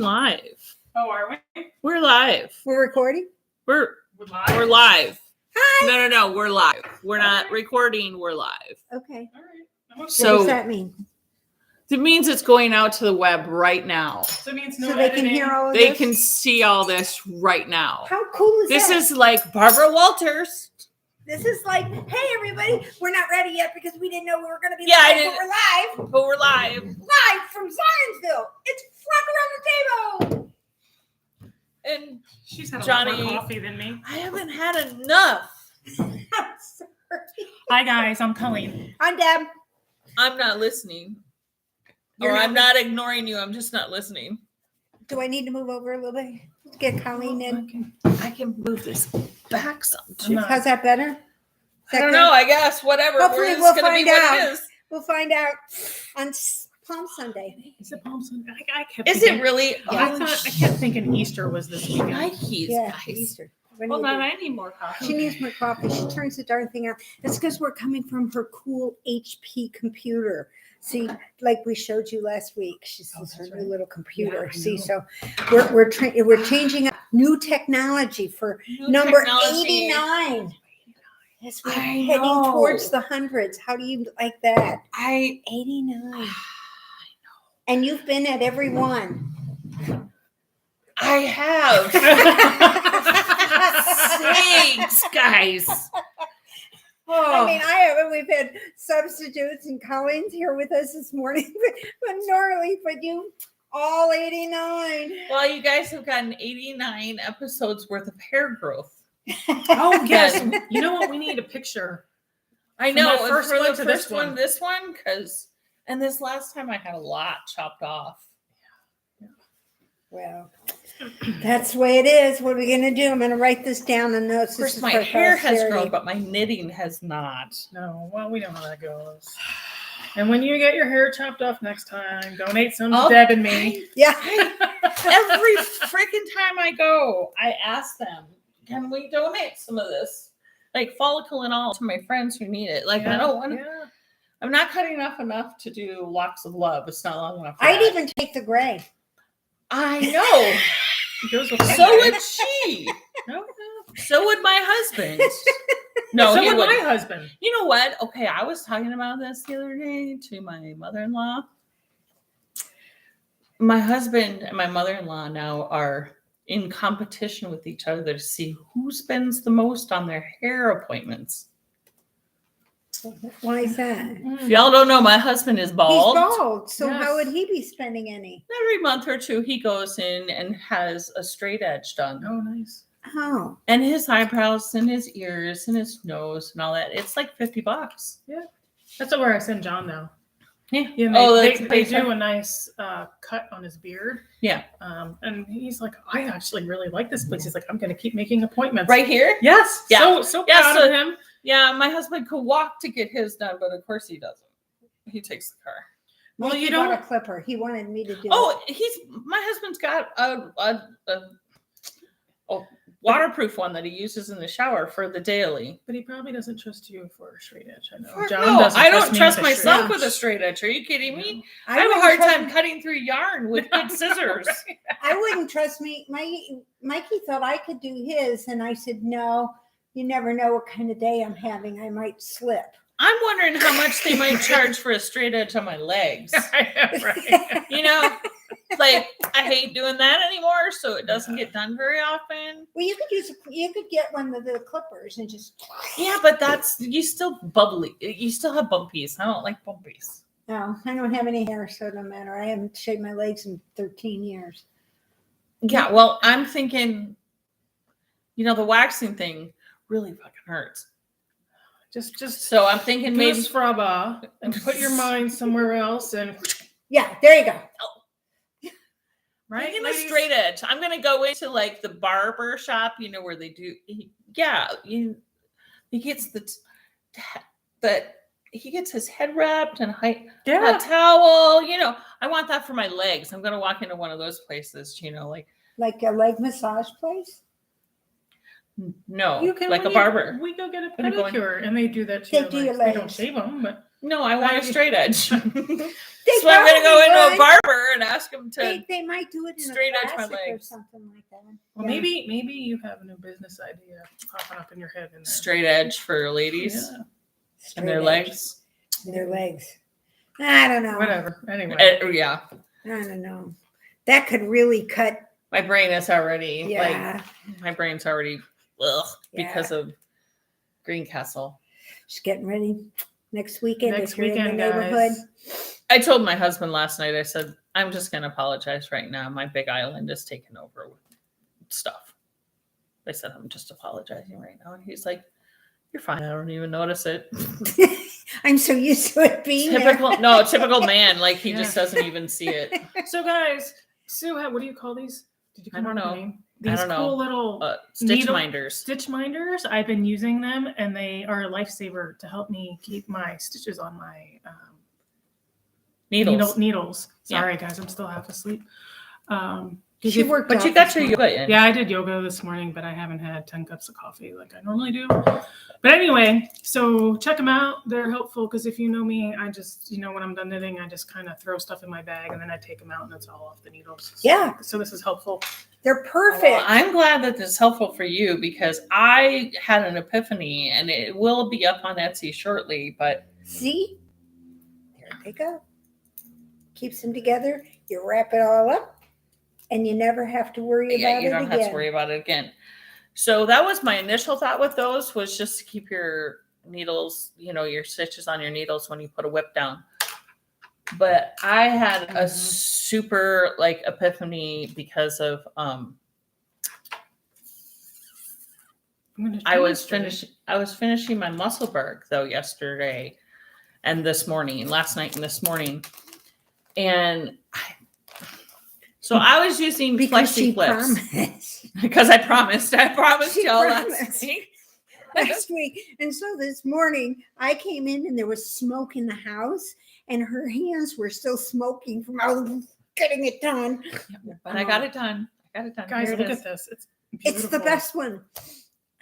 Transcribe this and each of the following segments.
going live. Oh, are we? We're live. We're recording? We're live. Hi. No. We're live. We're not recording. We're live. Okay. All right. So what does that mean? It means it's going out to the web right now. So it means no So they editing. can hear all of They this? can see all this right now. How cool is This that? is like Barbara Walters. This is like, hey everybody, we're not ready yet because we didn't know we were going to be Yeah, I live, didn't- but we're live. But we're live. Live from Zionsville. It's Flock Around the Table. And She's had a Johnny- lot more coffee than me. I haven't had enough. I'm sorry. Hi guys, I'm Colleen. I'm Deb. I'm not listening. You're Or not I'm not ignoring you. I'm just not listening. Do I need to move over a little bit? Get Colleen in. I can move this back some too. not- How's that better? Is I that don't good? know. I guess whatever. Hopefully It's we'll gonna be find what out. it is. We'll find out on Palm Sunday. Is it Palm Sunday? I kept Is thinking, it really? I kept thinking Easter was this weekend. Nikes, Yeah, guys. Easter. When Hold you on, do- I need more coffee. She needs more coffee. She turns the darn thing out. That's because we're coming from her cool HP computer. See, like we showed you last week, she's Oh, her that's new right. little computer. Yeah, I See, know. so we're changing up new technology for New number technology. 89. Yes, we're I heading know. towards the hundreds. How do you like that? 89. And you've been at every one. I have. Sakes, guys. I mean, I haven't. We've had substitutes and Colleen's here with us this morning, but normally, but you all 89. Well, you guys have gotten 89 episodes worth of hair growth. Oh yes. You know what? We need a picture. I From know. that and first for one the to first this one. this one, and this last time I had a lot chopped off. Well, that's the way it is. What are we going to do? I'm going to write this down in notes. Of course, This is my for hair has posterity. grown, but my knitting has not. No, well, we know how that goes. And when you get your hair chopped off next time, donate some to Oh, Deb and me. Yeah. Every freaking time I go, I ask them, "Can we donate some of this, like follicle and all, to my friends who need it?" Like I don't want. Yeah. I'm not cutting off enough to do locks of love. It's not long enough. For I'd that. even take the gray. I know. It goes with So my would she. No, So would my husband. No, so he would wouldn't. my husband. You know what? Okay, I was talking about this the other day to my mother-in-law. My husband and my mother-in-law now are in competition with each other to see who spends the most on their hair appointments. Why is that? If y'all don't know, my husband is bald. He's bald. So Yes. how would he be spending any? Every month or two, he goes in and has a straight edge done. Oh, nice. Oh, And his eyebrows and his ears and his nose and all that. It's like $50. That's where I send John now. Yeah. Yeah, they do a nice cut on his beard. Yeah. And he's like, I actually really like this place. He's like, I'm going to keep making appointments. Right here? Yes. Yeah. So Yeah, proud so- of him. Yeah, my husband could walk to get his done, but of course he doesn't. He takes the car. Well, Mikey you bought don't. a clipper. He wanted me to do it. Oh, my husband's got a waterproof one that he uses in the shower for the daily. But he probably doesn't trust you for a straight edge. I know. No, doesn't I don't me trust with a straight myself edge. with a straight edge. Are you kidding me? I have a wouldn't hard trust time cutting through yarn with good scissors. I wouldn't trust me. Mikey thought I could do his, and I said, no, you never know what kind of day I'm having. I might slip. I'm wondering how much they might charge for a straight edge on my legs. I know, right? You know, like I hate doing that anymore, so it doesn't get done very often. Well, you could get one of the clippers and just. Yeah, but you still bubbly. You still have bumpies. I don't like bumpies. No, I don't have any hair, so it don't matter. I haven't shaved my legs in 13 years. Yeah, well, I'm thinking, the waxing thing really fucking hurts. Just So I'm thinking maybe maybe scrubba and put your mind somewhere else and Yeah, there you go. right. making a ladies? straight edge. I'm gonna go into like the barber shop, where they do. He gets he gets his head wrapped and a towel. I want that for my legs. I'm gonna walk into one of those places. Like a leg massage place. No, You can like a when barber. We go get a Gonna go in- pedicure, and they do that too. They do your They don't legs. shave them, but No, I want a straight edge. So I'm They going to go into a probably barber and ask him to. They might do it in straight a edge my classic or legs. something like that. Well, Yeah. maybe you have a new business idea popping up in your head. In there. Straight edge for ladies Yeah. and Straight their edge. legs. Their legs. I don't know. Whatever. Anyway. Yeah. I don't know. That could really cut. My brain is already Yeah. my brain's already because of Greencastle. Just getting ready. Next weekend. Next if you're in weekend, the neighborhood. guys. I told my husband last night, I said, I'm just going to apologize right now. My big island is taken over with stuff. I said, I'm just apologizing right now. And he's like, you're fine. I don't even notice it. I'm so used to it being Typical man. Like he Yeah. just doesn't even see it. So, guys, Sue, what do you call these? Did you I don't up with a know. name? I These don't know. cool little Stitch minders. stitch minders. I've been using them, and they are a lifesaver to help me keep my stitches on my Needles. needles. Yeah. Sorry, guys, I'm still half asleep. She worked But out you got this your morning. yoga in. Yeah, I did yoga this morning, but I haven't had 10 cups of coffee like I normally do. But anyway, so check them out. They're helpful because if you know me, I just, when I'm done knitting, I just kind of throw stuff in my bag and then I take them out and it's all off the needles. Yeah. So this is helpful. They're perfect. Well, I'm glad that this is helpful for you because I had an epiphany and it will be up on Etsy shortly, but See? There they go. Keeps them together. You wrap it all up and you never have to worry yeah, about you it don't again. have to worry about it again. So that was my initial thought with those was just to keep your needles, your stitches on your needles when you put a whip down. But I had a super epiphany because of I was finishing my Musselburgh though yesterday and last night and this morning. And I was using Because she flexi flips promised. because I promised She y'all promised. last week. Last week. And so this morning I came in and there was smoke in the house and her hands were still smoking from getting it done. But I got it done. Guys, Here it look is. at this. It's It's the beautiful. best one.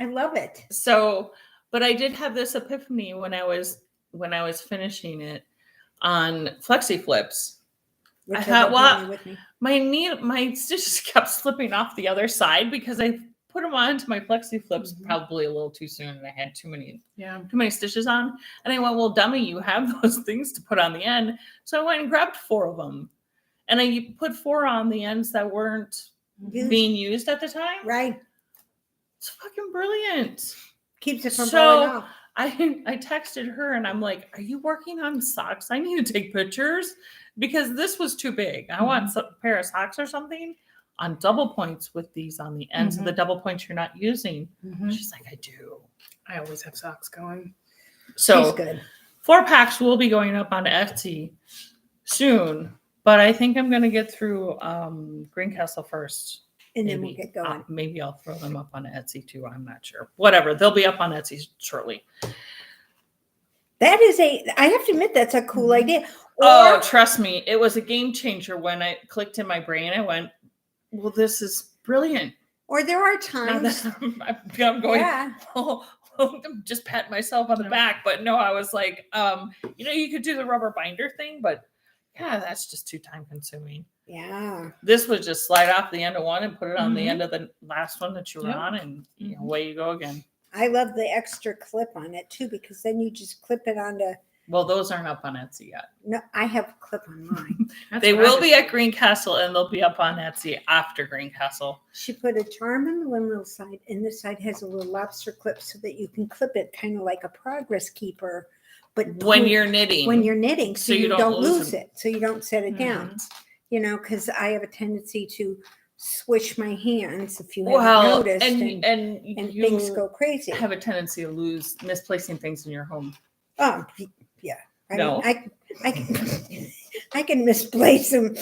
I love it. So, but I did have this epiphany when I was finishing it on flexi flips. I thought, well, my stitches kept slipping off the other side because I put them onto my flexi flips probably a little too soon and I had too many stitches on. And I went, well, dummy, you have those things to put on the end. So I went and grabbed 4 of them. And I put 4 on the ends that weren't being used at the time. Right. It's fucking brilliant. Keeps it from blowing off. I texted her and I'm like, are you working on socks? I need to take pictures because this was too big. I want a pair of socks or something on double points with these on the ends of the double points you're not using. She's like, I do. I always have socks going. So So good. 4 packs will be going up on Etsy soon, but I think I'm going to get through Greencastle first. And then we'll get going. Maybe I'll throw them up on Etsy too. I'm not sure. Whatever. They'll be up on Etsy shortly. That is I have to admit, that's a cool idea. Oh, trust me. It was a game changer when I clicked in my brain. I went, well, this is brilliant. Or there are Now times. that I'm going, Yeah. I'm just patting myself on the back. But no, I was like, you could do the rubber binder thing, but yeah, that's just too time consuming. Yeah. This would just slide off the end of one and put it on the end of the last one that you were on, and away you go again. I love the extra clip on it too, because then you just clip it onto. Well, those aren't up on Etsy yet. No, I have a clip on mine. They will be at Greencastle, and they'll be up on Etsy after Greencastle. She put a charm on the one little side, and this side has a little lobster clip so that you can clip it kind of like a progress keeper. But When you're knitting, so you don't lose it, so you don't set it down. Because I have a tendency to swish my hands if you haven't noticed, and things go crazy. Have a tendency to misplacing things in your home. Oh, yeah. No. I can misplace them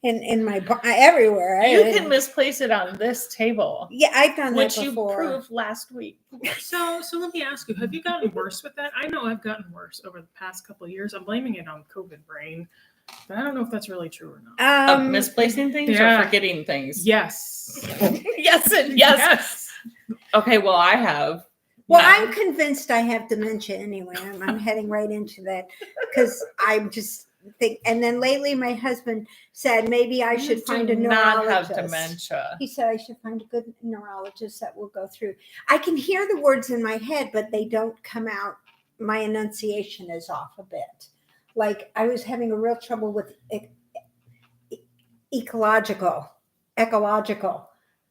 in my everywhere. You can misplace it on this table. Yeah, I've done that which before. you proved last week. So let me ask you: have you gotten worse with that? I know I've gotten worse over the past couple of years. I'm blaming it on COVID brain, but I don't know if that's really true or not. Of misplacing things or forgetting things? Yes. Yes and yes. Okay, well, I have. Well, No. I'm convinced I have dementia anyway. I'm heading right into that because I'm just think. And then lately, my husband said maybe I should find a not neurologist. have dementia. He said I should find a good neurologist that will go through. I can hear the words in my head, but they don't come out. My enunciation is off a bit. Like I was having a real trouble with ecological.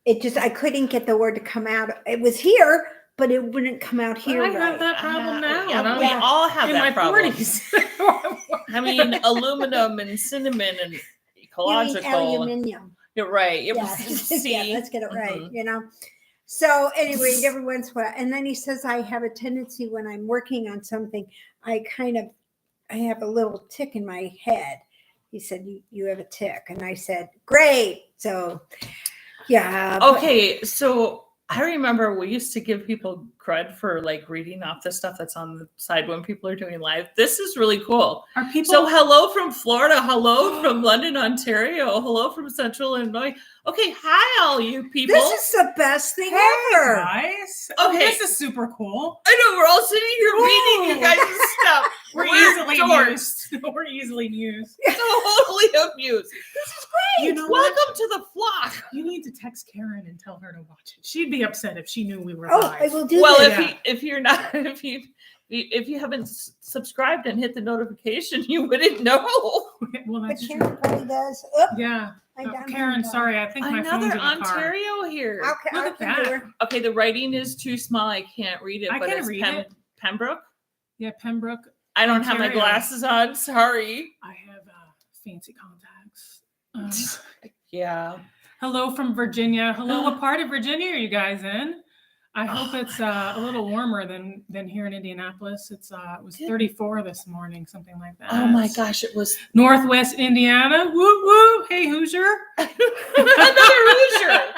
It just, I couldn't get the word to come out. It was here, but it wouldn't come out here. I right. have that problem now. Yeah, and we I'm all have in that my problem. 40s. I mean, aluminum and cinnamon and You mean ecological. aluminium. You're right. Yeah, See? let's get it right, Mhm. you know. So anyway, every once in a while, and then he says I have a tendency when I'm working on something, I have a little tick in my head. He said, you have a tick. And I said, great. So yeah. Okay, so I remember we used to give people cred for like reading off the stuff that's on the side when people are doing live. This is really cool. Are people? So hello from Florida, hello from London, Ontario, hello from Central Illinois. Okay, hi all you people. This is the best thing ever. Guys. Okay. This is super cool. I know we're all sitting here reading you guys' stuff. We're easily dorks. amused. We're easily amused. Totally amused. This is great. You know Welcome to the flock. You need to text Karen and tell her to watch it. She'd be upset if she knew we were Oh, live. I will do Well, that. if you're not if you haven't subscribed and hit the notification, you wouldn't know. Well, But that's Karen true. probably does. Oop, Yeah. I Oh, done Karen, that. sorry. I think my phone's Another in the car. Ontario here. Okay, Look I at can that. do it. Okay, the writing is too small. I can't read it. I but can it's read it. Pembroke. Yeah, Pembroke. I don't have my Ontario. glasses on. Sorry. I have fancy contacts. Yeah. Hello from Virginia. Hello, what part of Virginia are you guys in? I hope it's a little warmer than here in Indianapolis. It was 34 this morning, something like that. Oh my gosh, it was Northwest Indiana. Woo woo. Hey Hoosier. another Hoosier.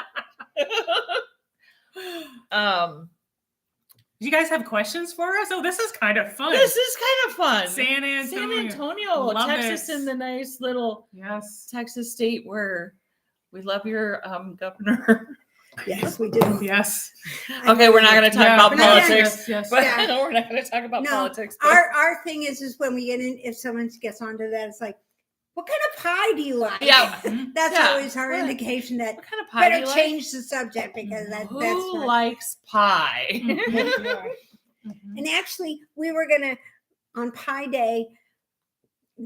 Do you guys have questions for us? Oh, this is kind of fun. This is kind of fun. San Antonio. San Antonio, Love Texas, it. in the nice little Yes. Texas state where we love your governor. Yes, we do. Yes. Okay, we're not going to talk about We're not gonna- politics. Yes. But Yeah. we're not going to talk about No, politics. but- Our thing is when we get in, if someone gets onto that, it's like, what kind of pie do you like? Yeah. That's Yeah. always our What? indication that What kind of pie do better you like? change the subject because that's Who not. likes pie? Mhm. And actually, we were gonna on Pie Day.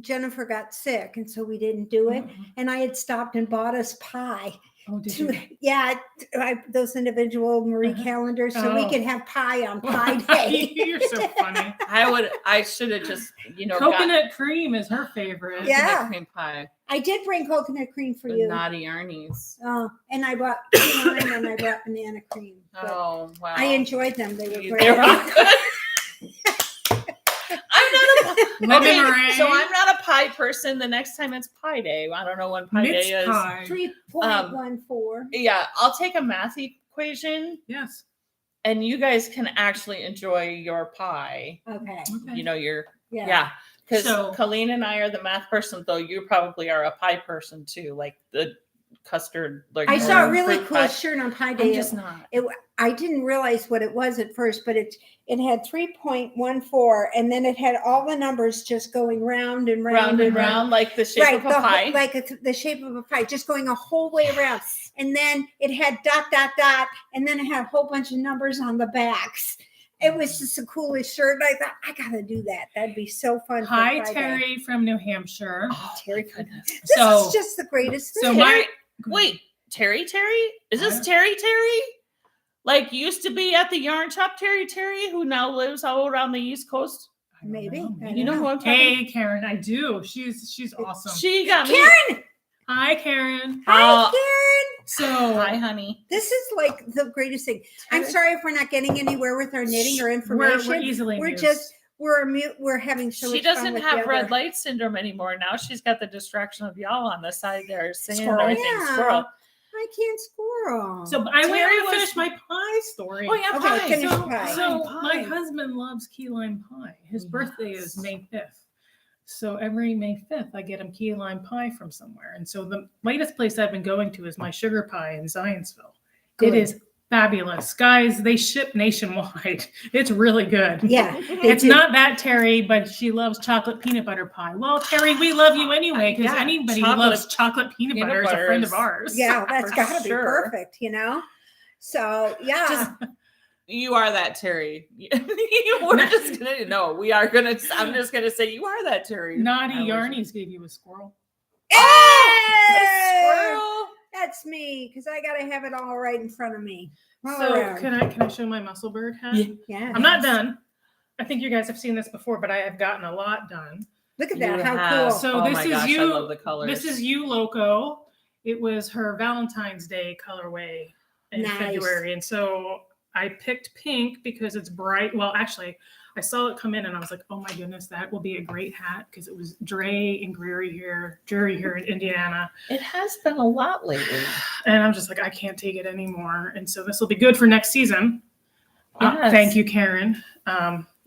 Jennifer got sick, and so we didn't do it. Mhm. And I had stopped and bought us pie. Oh, did you? Yeah, those individual Marie Uh-huh. calendars, so we Oh. could have pie on Pie Day. You're so funny. I should have just, got Coconut cream is her favorite. Yeah. coconut cream pie. I did bring coconut cream for The you. naughty Arnie's. Oh, and I brought key lime and I brought banana cream. But Oh, wow. I enjoyed them. They were They great. were all good. I'm not a Lemon okay, meringue. so I'm not a pie person. The next time it's Pie Day. I don't know when Pie Mixed Day is. pie. 3.14. Yeah, I'll take a math equation, Yes. and you guys can actually enjoy your pie. Okay. You know your Yeah. yeah. Because So- Colleen and I are the math person, though you probably are a pie person too, like the custard. Like I saw a really fruit cool pie. shirt on Pie I'm Day. just not. I didn't realize what it was at first, but it had 3.14, and then it had all the numbers just going round and round, Round and round, like the shape of a pie. like the shape of a pie, just going a whole way around. And then it had ... and then it had a whole bunch of numbers on the backs. It was just the coolest shirt. I thought, I gotta do that. That'd be so fun. for Hi, Friday. Terry from New Hampshire. Oh, Terry. goodness. This So- is just the greatest thing. So Terry, my wait, Terry? Is this Yeah. Terry? Like used to be at the yarn shop, Terry, who now lives all around the East Coast. I don't Maybe. know. I You know don't who I'm talking Hey, Karen, I do. She's awesome. She got me. Karen! Hi, Karen. Hi, Oh. Karen! So Hi, honey. This is like the greatest thing. I'm sorry if we're not getting anywhere with our knitting or information. we're easily We're amused. just we're having so She much fun doesn't with have the red other- light syndrome anymore. Now she's got the distraction of y'all on the side there saying Squirrel. everything Yeah. squirrel. I can't squirrel. So I Terry want to was- finish my pie story. Oh yeah, Okay, pie. finish So, pie. so Pie. my husband loves key lime pie. His birthday is Yes. May 5th. So every May 5th, I get him key lime pie from somewhere. And so the latest place I've been going to is my sugar pie in Zionsville. Good. It is Fabulous. Guys, they ship nationwide. It's really good. Yeah. It's not that Terry, but she loves chocolate peanut butter pie. Well, Terry, we love you anyway, because anybody who loves chocolate peanut butter is a friend of ours. Yeah, that's For got to be sure. perfect, you know? So, yeah. You are that Terry. We're just gonna I'm just gonna say you are that Terry. Naughty Yarnies gave you a squirrel. Hey! Squirrel. That's me, because I got to have it all right in front of me. All So around. can I show my musselburgh hat? Yeah. I'm not done. I think you guys have seen this before, but I have gotten a lot done. Look at that. You How have. cool. So Oh this my is gosh, you. I love the colors. This is you, Loco. It was her Valentine's Day colorway in Nice. February, and so I picked pink because it's bright. Well, actually, I saw it come in, and I was like, "Oh my goodness, that will be a great hat," because it was Dre and Drury here in Indiana. It has been a lot lately. And I'm just like, I can't take it anymore. And so this will be good for next season. Yes. Thank you, Karen.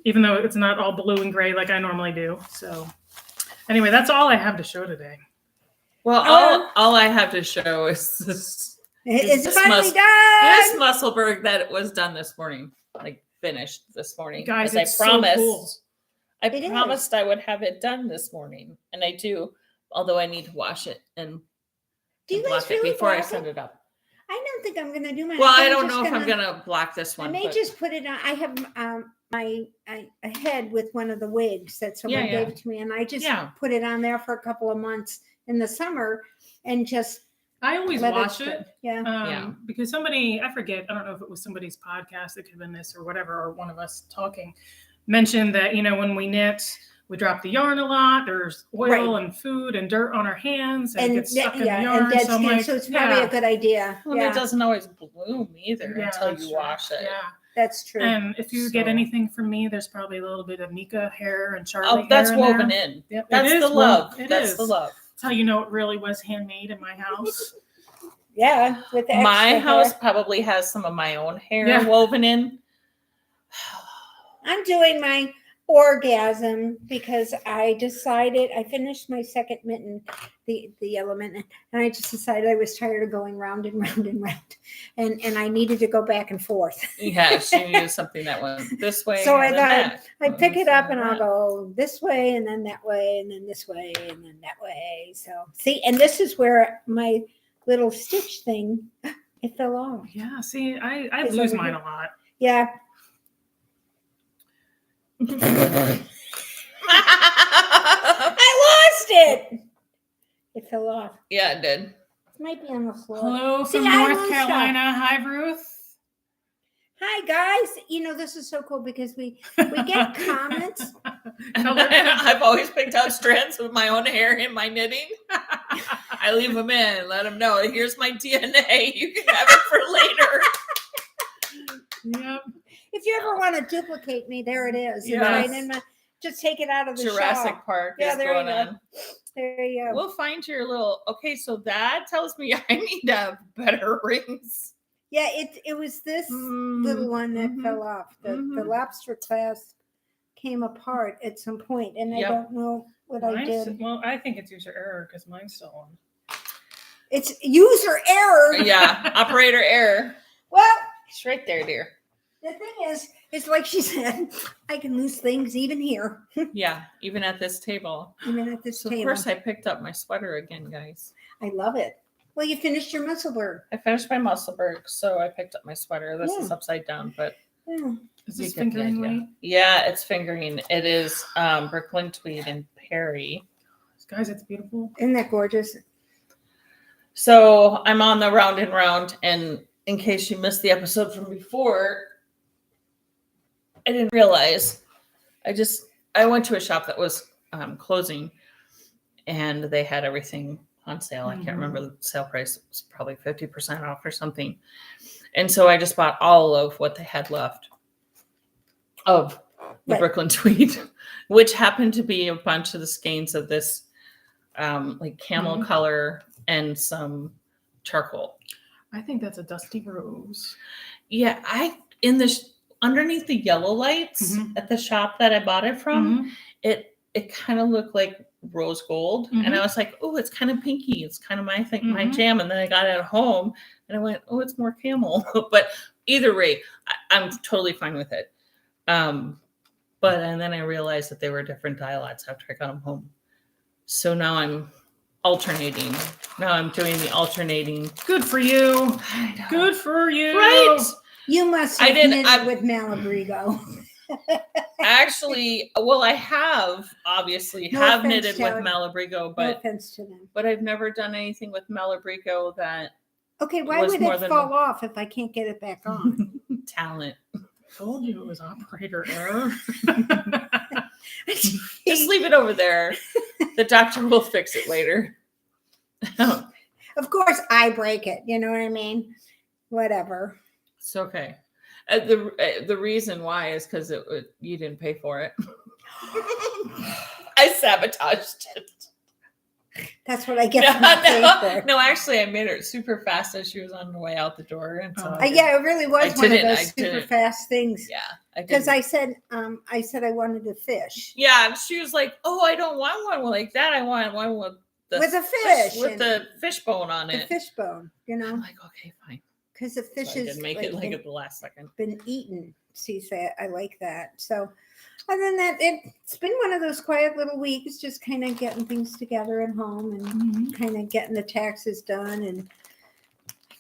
Even though it's not all blue and gray like I normally do. So anyway, that's all I have to show today. Well, all I have to show is this. It's finally done. This musselburgh that was done this morning, like finished this morning. Guys, as it's I promised. so cool. It is. promised I would have it done this morning, and I do. Although I need to wash it and Do you block guys really it before I block send it? it up. I don't think I'm going to do mine. Well, I think don't just know if I'm gonna block this I one. may but just put it on. I have a head with one of the wigs that someone Yeah, yeah. gave to me, and I just Yeah. put it on there for a couple of months in the summer, and just I always let watch sit. it. Yeah. Yeah. Because somebody, I forget, I don't know if it was somebody's podcast, it could have been this or whatever, or one of us talking, mentioned that, when we knit, we drop the yarn a lot. There's oil and food and dirt on our hands, and it gets stuck in the yarn. and dead So I'm skin. like, So it's probably a good idea. Well, yeah, it doesn't always bloom either Yeah, until that's you true. wash it. Yeah. that's true. And if you get So- anything from me, there's probably a little bit of Nika hair and Charlie Oh, hair that's in woven there. in. Yep, That's it is the love. It That's is. the love. That's how you know it really was handmade in my house. Yeah, with the My extra house hair. probably has some of my own hair Yeah. woven in. I'm doing my orgasm because I decided I finished my second mitten, the yellow mitten, and I just decided I was tired of going round and round and round, and I needed to go back and forth. Yeah, she needed something that went this way. So and I then thought that. I pick it up and that. I'll go this way and then that way and then this way and then that way. So see, and this is where my little stitch thing, it fell off. Yeah, see, I It's lose over mine here. a lot. Yeah. I lost it. It fell off. Yeah, it did. It might be on the floor. Hello See, from I North lose Carolina. Hi, Ruth. Hi guys. This is so cool because we get comments. I've always picked out strands of my own hair in my knitting. I leave them in, let them know. Here's my DNA. You can have it for later. Yep. If you ever want to duplicate me, there it is. It's Yes. right in my, just take it out of the Jurassic shop. Park Yeah, is there you going go. on. There you go. We'll find your little. Okay, so that tells me I need to have better rings. Yeah, it was this little one that Mhm. fell off. The Mhm. lobster clasp came apart at some point, and I Yep. don't know what I did. Well, I think it's user error because mine's still on. It's user error. Yeah, operator error. Well, It's right there, dear. the thing is, it's like she said, I can lose things even here, Yeah, even at this table. even at this So of table. course I picked up my sweater again, guys. I love it. Well, you finished your musselburgh. I finished my musselburgh, so I picked up my sweater. This is Yeah. upside down, but Yeah. Is you this get the fingering idea. weight? Yeah, it's fingering. It is Brooklyn tweed and Perry. Guys, it's beautiful. Isn't that gorgeous? So I'm on the round and round, and in case you missed the episode from before, I didn't realize. I went to a shop that was closing, and they had everything on sale. I Mhm. can't remember the sale price. It was probably 50% off or something. And so I just bought all of what they had left of the Right. Brooklyn tweed, which happened to be a bunch of the skeins of this like camel Mhm. color and some charcoal. I think that's a dusty rose. Yeah, underneath the yellow lights Mhm. at the shop that I bought it from, Mhm. it kind of looked like rose gold, and I was like, oh, it's kind of pinky. It's kind of my thing, my Mhm. jam. And then I got it at home, and I went, oh, it's more camel. But either way, I'm totally fine with it. But and then I realized that they were different dialects after I got them home. So now I'm alternating. Now I'm doing the alternating. Good for you. Good for you. Right. You must have knitted with Malabrigo. Actually, well, I have obviously knitted with Malabrigo, but no offense to them. But I've never done anything with Malabrigo that. Okay, why would it fall off if I can't get it back on? Talent. I told you it was operator error. Just leave it over there. The doctor will fix it later. Of course, I break it. You know what I mean? Whatever. It's okay. The reason why is because you didn't pay for it. I sabotaged it. That's what I get for not paying for. No, actually, I made it super fast as she was on her way out the door, and so yeah, it really was one of those super fast things. Yeah, because I said I wanted to fish. Yeah, and she was like, "Oh, I don't want one like that. I want one with a fish with the fish bone on it. The fish bone, you know." I'm like, okay, fine. Because the fish so I didn't make it like at the last second. Been eaten. See, I like that. So, other than that, it's been one of those quiet little weeks, just kind of getting things together at home and kind of getting the taxes done and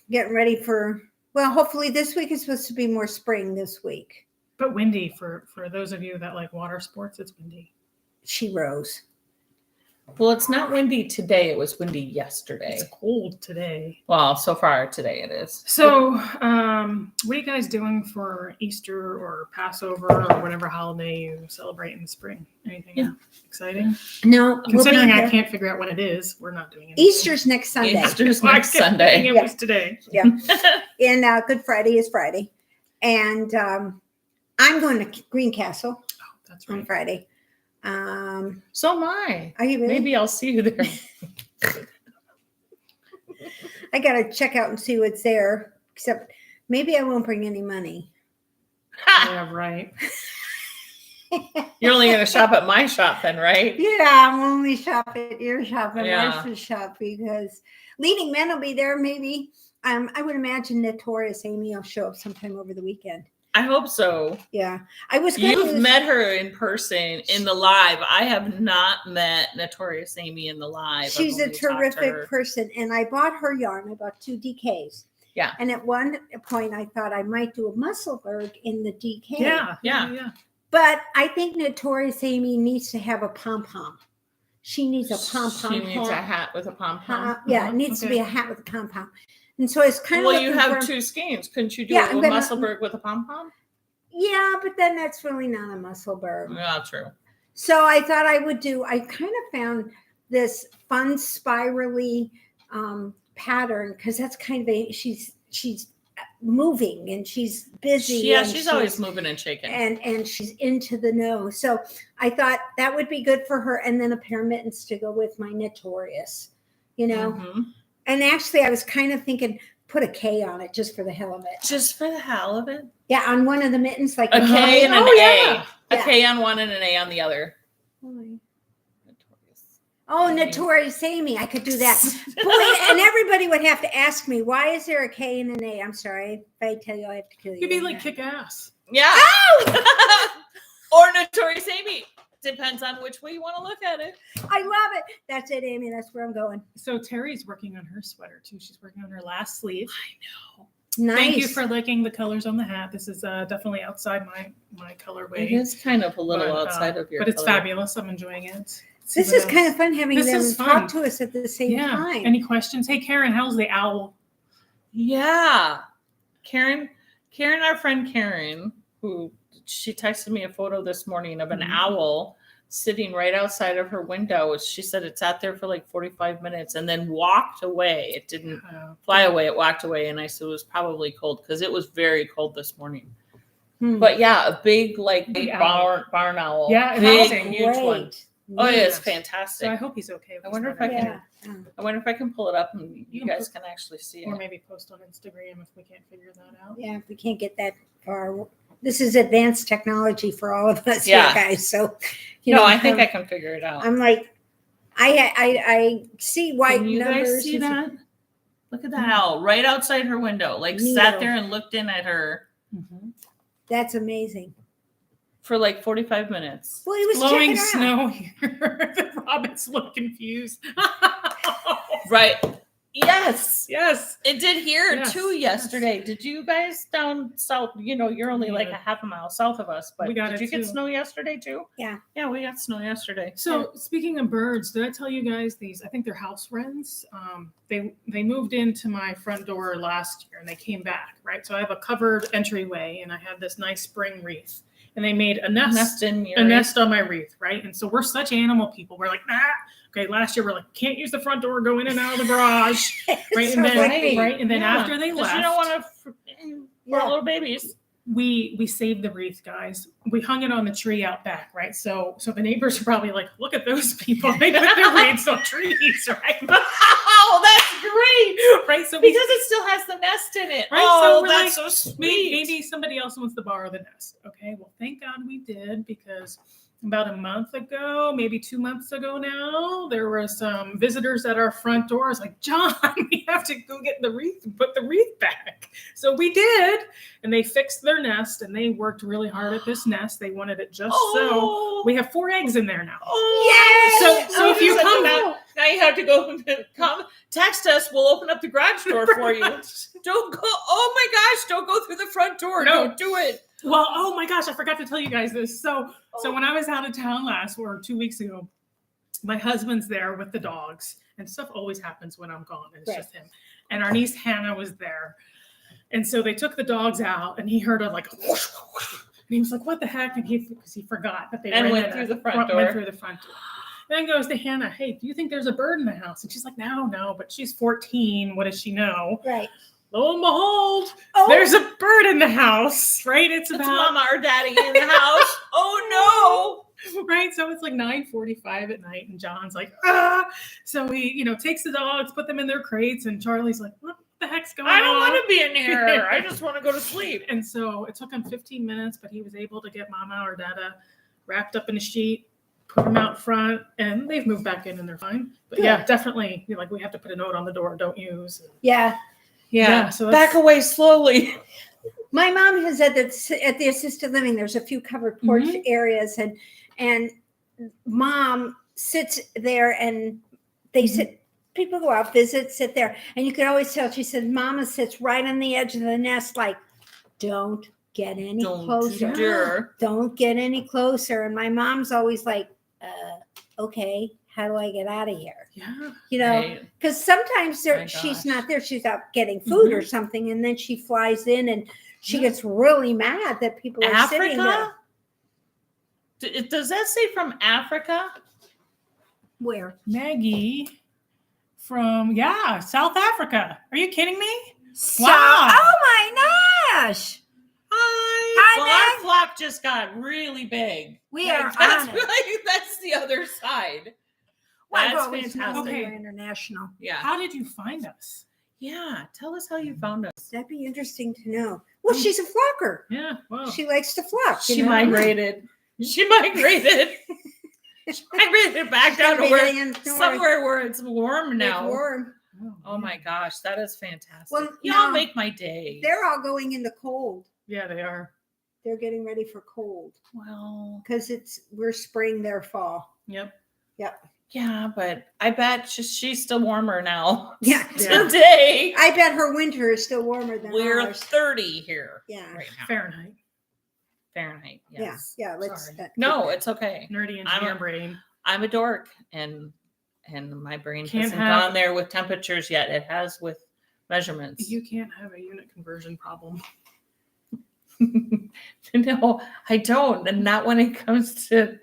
getting ready for. Well, hopefully this week is supposed to be more spring this week. But windy for those of you that like water sports. It's windy. She rose. Well, it's not windy today. It was windy yesterday. It's cold today. Well, so far today it is. So, what are you guys doing for Easter or Passover or whatever holiday you celebrate in the spring? Anything exciting? No. Considering I can't figure out when it is, we're not doing anything. Easter's next Sunday. Easter's next Sunday. It was today. Yeah. And Good Friday is Friday. And I'm going to Greencastle that's right. on Friday. So am I. Are you really? Maybe I'll see you there. I gotta check out and see what's there. Except maybe I won't bring any money. Yeah, right. You're only going to shop at my shop then, right? Yeah, I'm only shop at your shop and Yeah. Marcia's shop because Leading Men will be there. Maybe. I would imagine Notorious Amy will show up sometime over the weekend. I hope so. Yeah, I was. You've met her in person in the live. I have not met Notorious Amy in the live. She's a terrific person, and I bought her yarn. I bought 2 DKs. Yeah. And at one point, I thought I might do a Musselburgh in the DK. Yeah. But I think Notorious Amy needs to have a pom-pom. She needs a pom-pom She needs a hat with a pom-pom. Yeah, it needs to be a hat with a pom-pom. And so it's kind of. Well, you have 2 skeins. Couldn't you do a Musselburgh with a pom-pom? Yeah, but then that's really not a Musselburgh. Yeah, true. So I thought I would do. I kind of found this fun spirally pattern because that's kind of she's moving and she's busy. Yeah, she's always moving and shaking. And she's into the know. So I thought that would be good for her, and then a pair of mittens to go with my Notorious, you know. Mm-hmm. And actually, I was kind of thinking put a K on it just for the hell of it. Just for the hell of it? Yeah, on one of the mittens, like a K and an A. Yeah. A K on one and an A on the other. Notorious Amy. I could do that. Boy, and everybody would have to ask me, why is there a K and an A? I'm sorry. If I tell you, I have to kill you. You'd be like kick ass. Yeah. Oh! Or Notorious Amy. Depends on which way you want to look at it. I love it. That's it, Amy. That's where I'm going. So Terry's working on her sweater too. She's working on her last sleeve. I know. Nice. Thank you for liking the colors on the hat. This is definitely outside my colorway. It is kind of a little outside of your but it's color. Fabulous. I'm enjoying it. This is kind of fun having them talk to us at the same time. Any questions? Hey, Karen, how's the owl? Yeah. Karen, our friend Karen, who she texted me a photo this morning of an owl sitting right outside of her window. She said it sat there for like 45 minutes and then walked away. It didn't fly away. It walked away. And I said it was probably cold because it was very cold this morning. But yeah, a big barn owl. Yeah, amazing, huge one. Oh, yeah, it's fantastic. So I hope he's okay. I wonder if I can pull it up and you guys can actually see it. Or maybe post on Instagram if we can't figure that out. Yeah, if we can't get that far. This is advanced technology for all of us here, guys. So, I think I can figure it out. I'm like, I see white can you numbers. Guys see that? Look at that owl right outside her window. Like Neato. sat there and looked in at her That's amazing. for like 45 minutes. Well, he was Blowing checking out. snow here. The Robins look confused. Right. Yes. Yes. It did here Yes, too yesterday. Did you guys down south? You know, you're only like a half a mile south of us, but We got did it you get too. snow yesterday too? Yeah. Yeah, we got snow yesterday. So speaking of birds, did I tell you guys these? I think they're house wrens. They moved into my front door last year and they came back, right? So I have a covered entryway and I have this nice spring wreath. And they made a nest in your nest on my wreath, right? And so we're such animal people. We're like, nah. Okay, last year we're like, can't use the front door, go in and out of the garage, right? And then after they left, you don't want to little babies. We saved the wreath, guys. We hung it on the tree out back, right? So the neighbors are probably like, look at those people. They put their wreaths on trees, right? Oh, that's great, right? So because it still has the nest in it. Right, Oh, so that's like, so sweet. maybe somebody else wants to borrow the nest. Okay, well, thank God we did, because about a month ago, maybe 2 months ago now, there were some visitors at our front door. It's like, John, we have to go get the wreath and put the wreath back. So we did, and they fixed their nest, and they worked really hard at this nest. They wanted it just so. We have 4 eggs in there now. Oh, So if you come now you have to go come text us. We'll open up the garage door for you. Don't go. Oh my gosh! Don't go through the front door. No. Don't do it. Well, oh my gosh, I forgot to tell you guys this. So when I was out of town or 2 weeks ago, my husband's there with the dogs, and stuff always happens when I'm gone. It's just him. And our niece Hannah was there. And so they took the dogs out, and he heard a like, whoosh, whoosh, and he was like, what the heck? And because he forgot that they went through the front door. Went through the front door. Then goes to Hannah, hey, do you think there's a bird in the house? And she's like, no, but she's 14. What does she know? Right. Lo and behold, there's a bird in the house, right? It's about mama or daddy in the house. Oh no. Right. So it's like 9:45 at night, and John's like, ah. So he, takes the dogs, put them in their crates, and Charlie's like, what the heck's going on? I don't want to be in here. I just want to go to sleep. And so it took him 15 minutes, but he was able to get mama or dada wrapped up in a sheet, put them out front, and they've moved back in and they're fine. But yeah, definitely, we have to put a note on the door, don't use. Yeah. So back away slowly. My mom has at the assisted living, there's a few covered porch areas, and mom sits there, and they sit. People go out, visit, sit there, and you can always tell. She said, "Mama sits right on the edge of the nest, like, don't get any closer. Don't get any closer." And my mom's always like, "Okay, how do I get out of here?" Yeah. Because sometimes she's not there. She's out getting food or something, and then she flies in, and she gets really mad that people are sitting there. Does that say from Africa? Where? Maggie from South Africa. Are you kidding me? Wow! Oh my gosh! Hi. Well, our flock just got really big. We are on it. That's the other side. That's fantastic. Okay. International. Yeah. How did you find us? Yeah. Tell us how you found us. That'd be interesting to know. Well, she's a flocker. Yeah. Wow. She likes to flock. She migrated. She migrated back down to somewhere where it's warm now. It's warm. Oh my gosh, that is fantastic. Well, y'all make my day. They're all going into cold. Yeah, they are. They're getting ready for cold. Well, because we're spring, they're fall. Yep. Yeah, but I bet she's still warmer now. Yeah. Today. I bet her winter is still warmer than we're ours. 30 here. Yeah. Right now. Fahrenheit. Yes. Yeah. No, it's okay. Nerdy engineer brain. I'm a dork, and my brain hasn't gone there with temperatures yet. It has with measurements. You can't have a unit conversion problem. No, I don't. And not when it comes to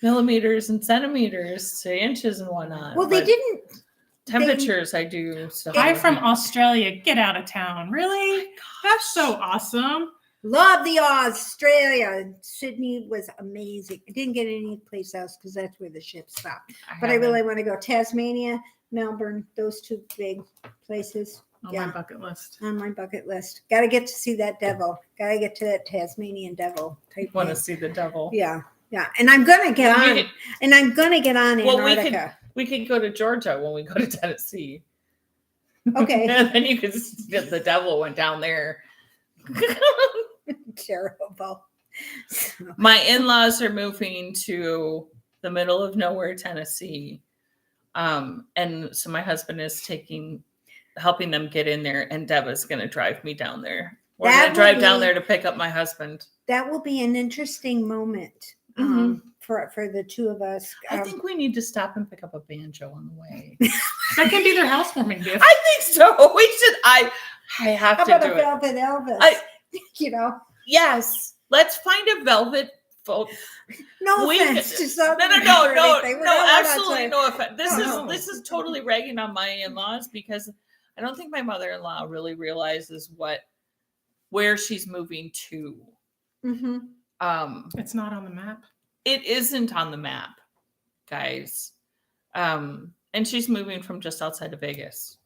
millimeters and centimeters to inches and whatnot. Well, they didn't. Temperatures, I do. Hi from Australia. Get out of town. Really? That's so awesome. Love the Australia. Sydney was amazing. I didn't get any place else because that's where the ship stopped. But I really want to go. Tasmania, Melbourne, those two big places. On my bucket list. On my bucket list. Got to get to see that devil. Got to get to that Tasmanian devil. Want to see the devil? Yeah. Yeah. And I'm going to get on. And I'm going to get on Antarctica. We could go to Georgia when we go to Tennessee. Okay. And then you could see the devil went down there. Terrible. My in-laws are moving to the middle of nowhere, Tennessee. And so my husband is helping them get in there, and Deb is going to drive me down there. We're going to drive down there to pick up my husband. That will be an interesting moment for the two of us. I think we need to stop and pick up a banjo on the way. That can be their housewarming gift. I think so. We should. I have How to about do a it. velvet Elvis? Yes. Let's find a velvet. No offense to some. No, absolutely no offense. This is totally ragging on my in-laws because I don't think my mother-in-law really realizes where she's moving to. Mm-hmm. It's not on the map. It isn't on the map, guys. And she's moving from just outside of Vegas.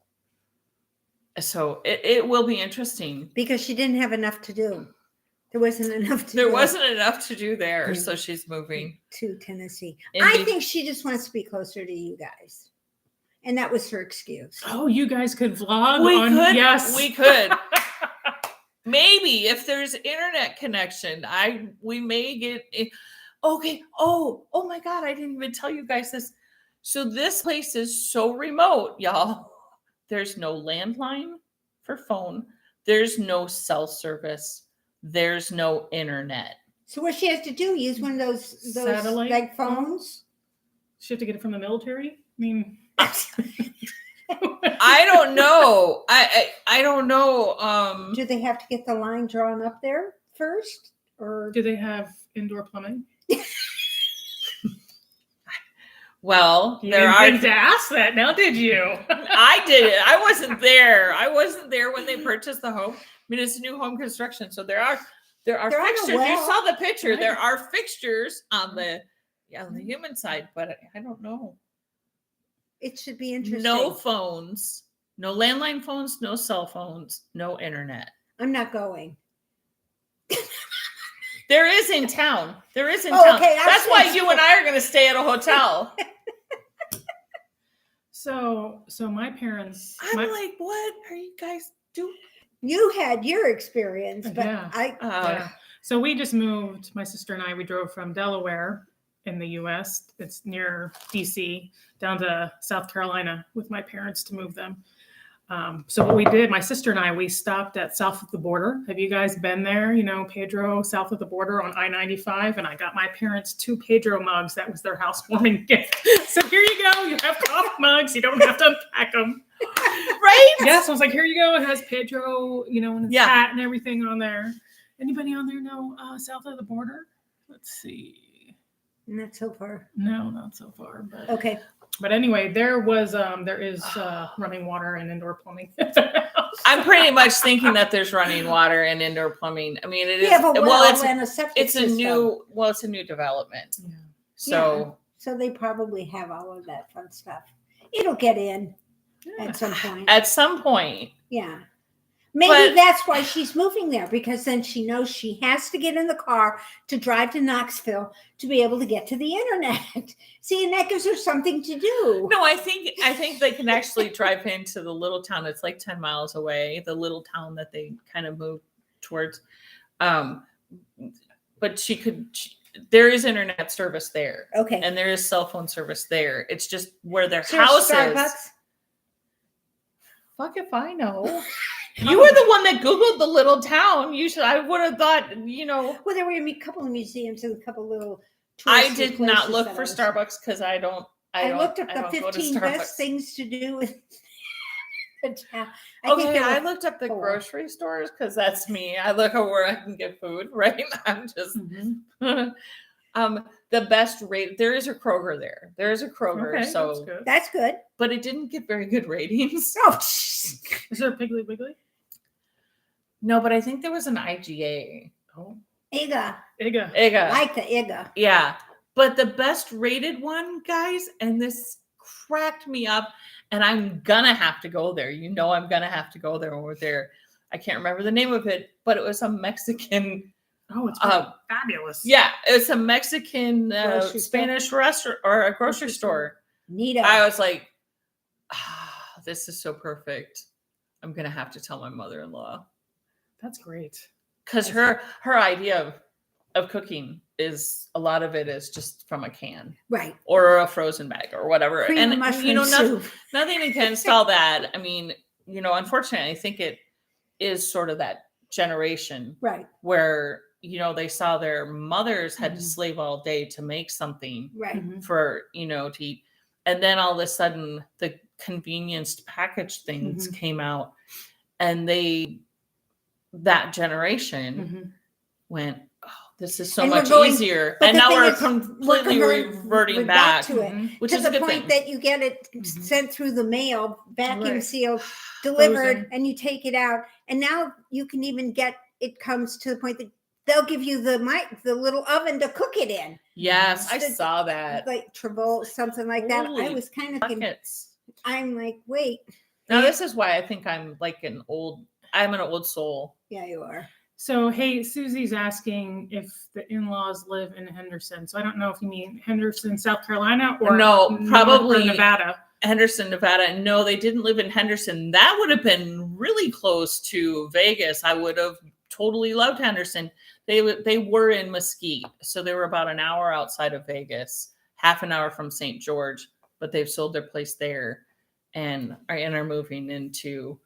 So it will be interesting. Because she didn't have enough to do. There wasn't enough to do there, so she's moving to Tennessee. I think she just wants to be closer to you guys. And that was her excuse. Oh, you guys could vlog Yes. We could. Maybe if there's internet connection, we may get okay. Oh my God, I didn't even tell you guys this. So this place is so remote, y'all. There's no landline for phone. There's no cell service. There's no internet. So what she has to do, use one of those satellite like phones? She have to get it from the military? I mean, I don't know. I don't know. Do they have to get the line drawn up there first? Or do they have indoor plumbing? Well, you didn't to ask that now, did you? I did it. I wasn't there. I wasn't there when they purchased the home. I mean, it's a new home construction, so there are fixtures. You saw the picture. Right. There are fixtures on the human side, but I don't know. It should be interesting. No phones, no landline phones, no cell phones, no internet. I'm not going. There is in town. Town. Okay, that's why you and I are going to stay at a hotel. So my parents. I'm like, what are you guys doing? You had your experience, but yeah. So we just moved. My sister and I. We drove from Delaware in the U.S. It's near D.C. down to South Carolina with my parents to move them. So what we did, my sister and I, we stopped at south of the border. Have you guys been there? You know, Pedro, south of the border on I-95. And I got my parents 2 Pedro mugs. That was their housewarming gift. So here you go. You have coffee mugs. You don't have to unpack them. Right? Yeah. So I was like, here you go. It has Pedro, and its hat and everything on there. Anybody on there know south of the border? Let's see. Not so far. No, not so far. But okay. But anyway, there is running water and indoor plumbing. I'm pretty much thinking that there's running water and indoor plumbing. I mean, it is. It's a new development. Yeah. So they probably have all of that fun stuff. It'll get in at some point. At some point. Yeah. Maybe that's why she's moving there, because then she knows she has to get in the car to drive to Knoxville to be able to get to the internet. See, and that gives her something to do. No, I think they can actually drive into the little town. It's like 10 miles away, the little town that they kind of moved towards. But there is internet service there. Okay. And there is cell phone service there. It's just where their house is. Fuck if I know. You were the one that Googled the little town. I would have thought, Well, there were a couple of museums and a couple of little. I did not look for Starbucks because I looked up the 15 best things to do in the town. I looked up the grocery stores because that's me. I look at where I can get food, right? I'm just the best rate. There is a Kroger there. There is a Kroger, so that's good. But it didn't get very good ratings. Oh, is there a Piggly Wiggly? No, but I think there was an IGA. Oh, Iga. Like the Iga. Yeah, but the best rated one, guys, and this cracked me up. And I'm gonna have to go there. I'm gonna have to go there over there. I can't remember the name of it, but it was a Mexican. Oh, it's fabulous. Yeah, it's a Mexican Spanish restaurant or a grocery store. Neato. I was like, this is so perfect. I'm going to have to tell my mother-in-law. That's great. Because her idea of cooking is, a lot of it is just from a can. Right. Or a frozen bag or whatever. Cream and, of mushroom soup. Nothing against all that. I mean, unfortunately, I think it is sort of that generation. Right. Where, they saw their mothers had to slave all day to make something. Right. For, to eat. And then all of a sudden, the convenienced packaged things came out, and that generation went, oh, this is so much easier. And now we're completely reverting back to it. Which to is the a good point thing. that you get it sent through the mail, vacuum sealed, delivered, and you take it out. And now you can even it comes to the point that they'll give you the little oven to cook it in. Yes, I saw that. Like Travolta, something like that. I was kind of thinking, I'm like, wait. Now this is why I think I'm like I'm an old soul. Yeah, you are. So, hey, Susie's asking if the in-laws live in Henderson. So I don't know if you mean Henderson, South Carolina, or no, probably Nevada. Henderson, Nevada. No, they didn't live in Henderson. That would have been really close to Vegas. I would have totally loved Henderson. They were in Mesquite, so they were about an hour outside of Vegas, half an hour from St. George. But they've sold their place there, and are moving into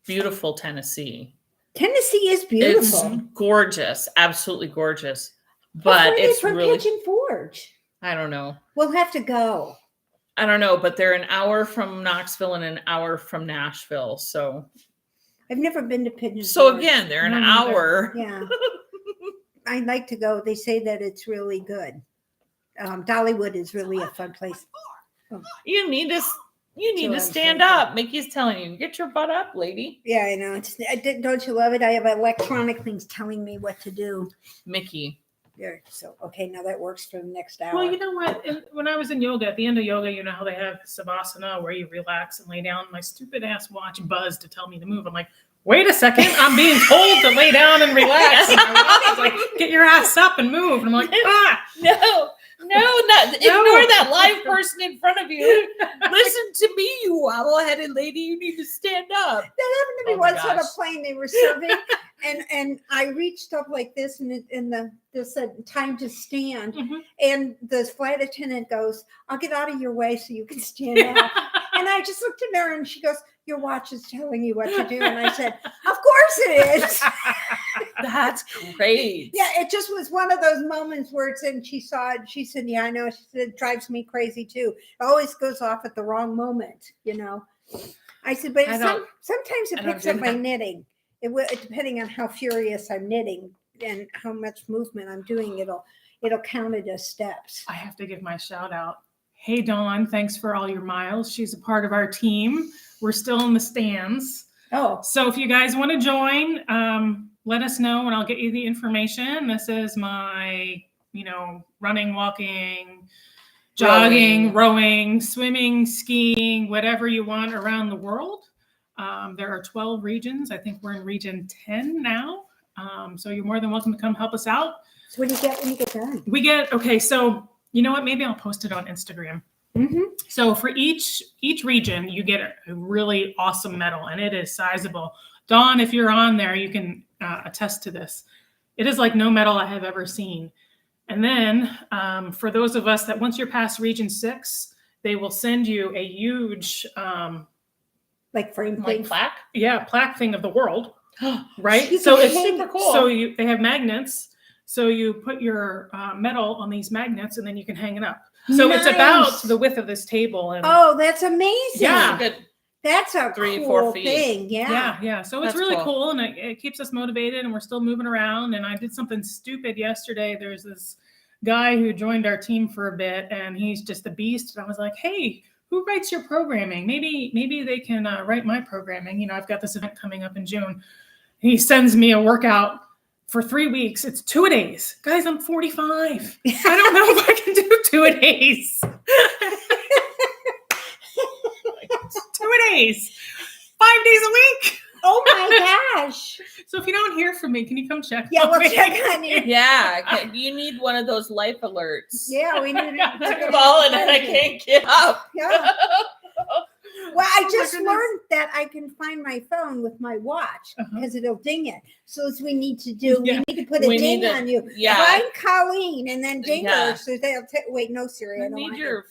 beautiful Tennessee. Tennessee is beautiful. It's gorgeous, absolutely gorgeous. But it's from really Pigeon Forge. I don't know. We'll have to go. I don't know, but they're an hour from Knoxville and an hour from Nashville. So I've never been to Pigeon Forge. So again, they're an hour. Yeah. I'd like to go. They say that it's really good. Dollywood is really a fun place. Oh. You need to stand up. Mickey's telling you, get your butt up, lady. Yeah, I know. Don't you love it? I have electronic things telling me what to do. Mickey. There. So, okay, now that works for the next hour. Well, you know what? When I was in yoga, at the end of yoga, you know how they have Savasana where you relax and lay down. My stupid ass watch buzzed to tell me to move. I'm like, wait a second. I'm being told to lay down and relax. And my watch is like, get your ass up and move. And I'm like, No, ignore that live person in front of you. Listen to me, you wobble-headed lady. You need to stand up. That happened to me once on a plane. They were serving, and I reached up like this, and they said time to stand. And the flight attendant goes, "I'll get out of your way so you can stand up." And I just looked at her, and she goes, "Your watch is telling you what to do." And I said, "Of course it is." That's great. Yeah, it just was one of those moments where it's in. She saw it. She said, "Yeah, I know." She said, "It drives me crazy too. It always goes off at the wrong moment." I said, "But sometimes it picks up my knitting. Depending on how furious I'm knitting and how much movement I'm doing, it'll count it as steps." I have to give my shout out. Hey, Dawn, thanks for all your miles. She's a part of our team. We're still in the stands. Oh, so if you guys want to join, let us know and I'll get you the information. This is my, running, walking, jogging, rowing, swimming, skiing, whatever you want around the world. There are 12 regions. I think we're in region 10 now. So you're more than welcome to come help us out. So what do you get when you get done? Okay, so you know what? Maybe I'll post it on Instagram. So for each region, you get a really awesome medal, and it is sizable. Dawn, if you're on there, you can attest to this. It is like no medal I have ever seen. And then for those of us that once you're past region 6, they will send you a huge frame thing, plaque. Yeah, plaque thing of the world, right? So it's super cool. So they have magnets. So you put your medal on these magnets, and then you can hang it up. So It's about the width of this table. And that's amazing. Yeah. That's a 3-4 feet thing. Yeah. So it's really cool. And it keeps us motivated, and we're still moving around. And I did something stupid yesterday. There's this guy who joined our team for a bit, and he's just a beast. And I was like, hey, who writes your programming? Maybe they can write my programming. I've got this event coming up in June. He sends me a workout for 3 weeks. It's 2-a-days. Guys, I'm 45. I don't know if I can do 2-a-days. 2-a-days. 5 days a week. Oh my gosh. So if you don't hear from me, can you come check? Yeah, we'll check on you. Yeah. You need one of those life alerts. Yeah, we need I'm falling and I can't get up. Yeah. Well, I Oh my just goodness. learned that I can find my phone with my watch because it'll ding it. So as we need to do, Yeah. we need to put a We need ding to- on you. yeah. Find Colleen and then ding Yeah. her so they'll wait, no, Siri, I We don't need want your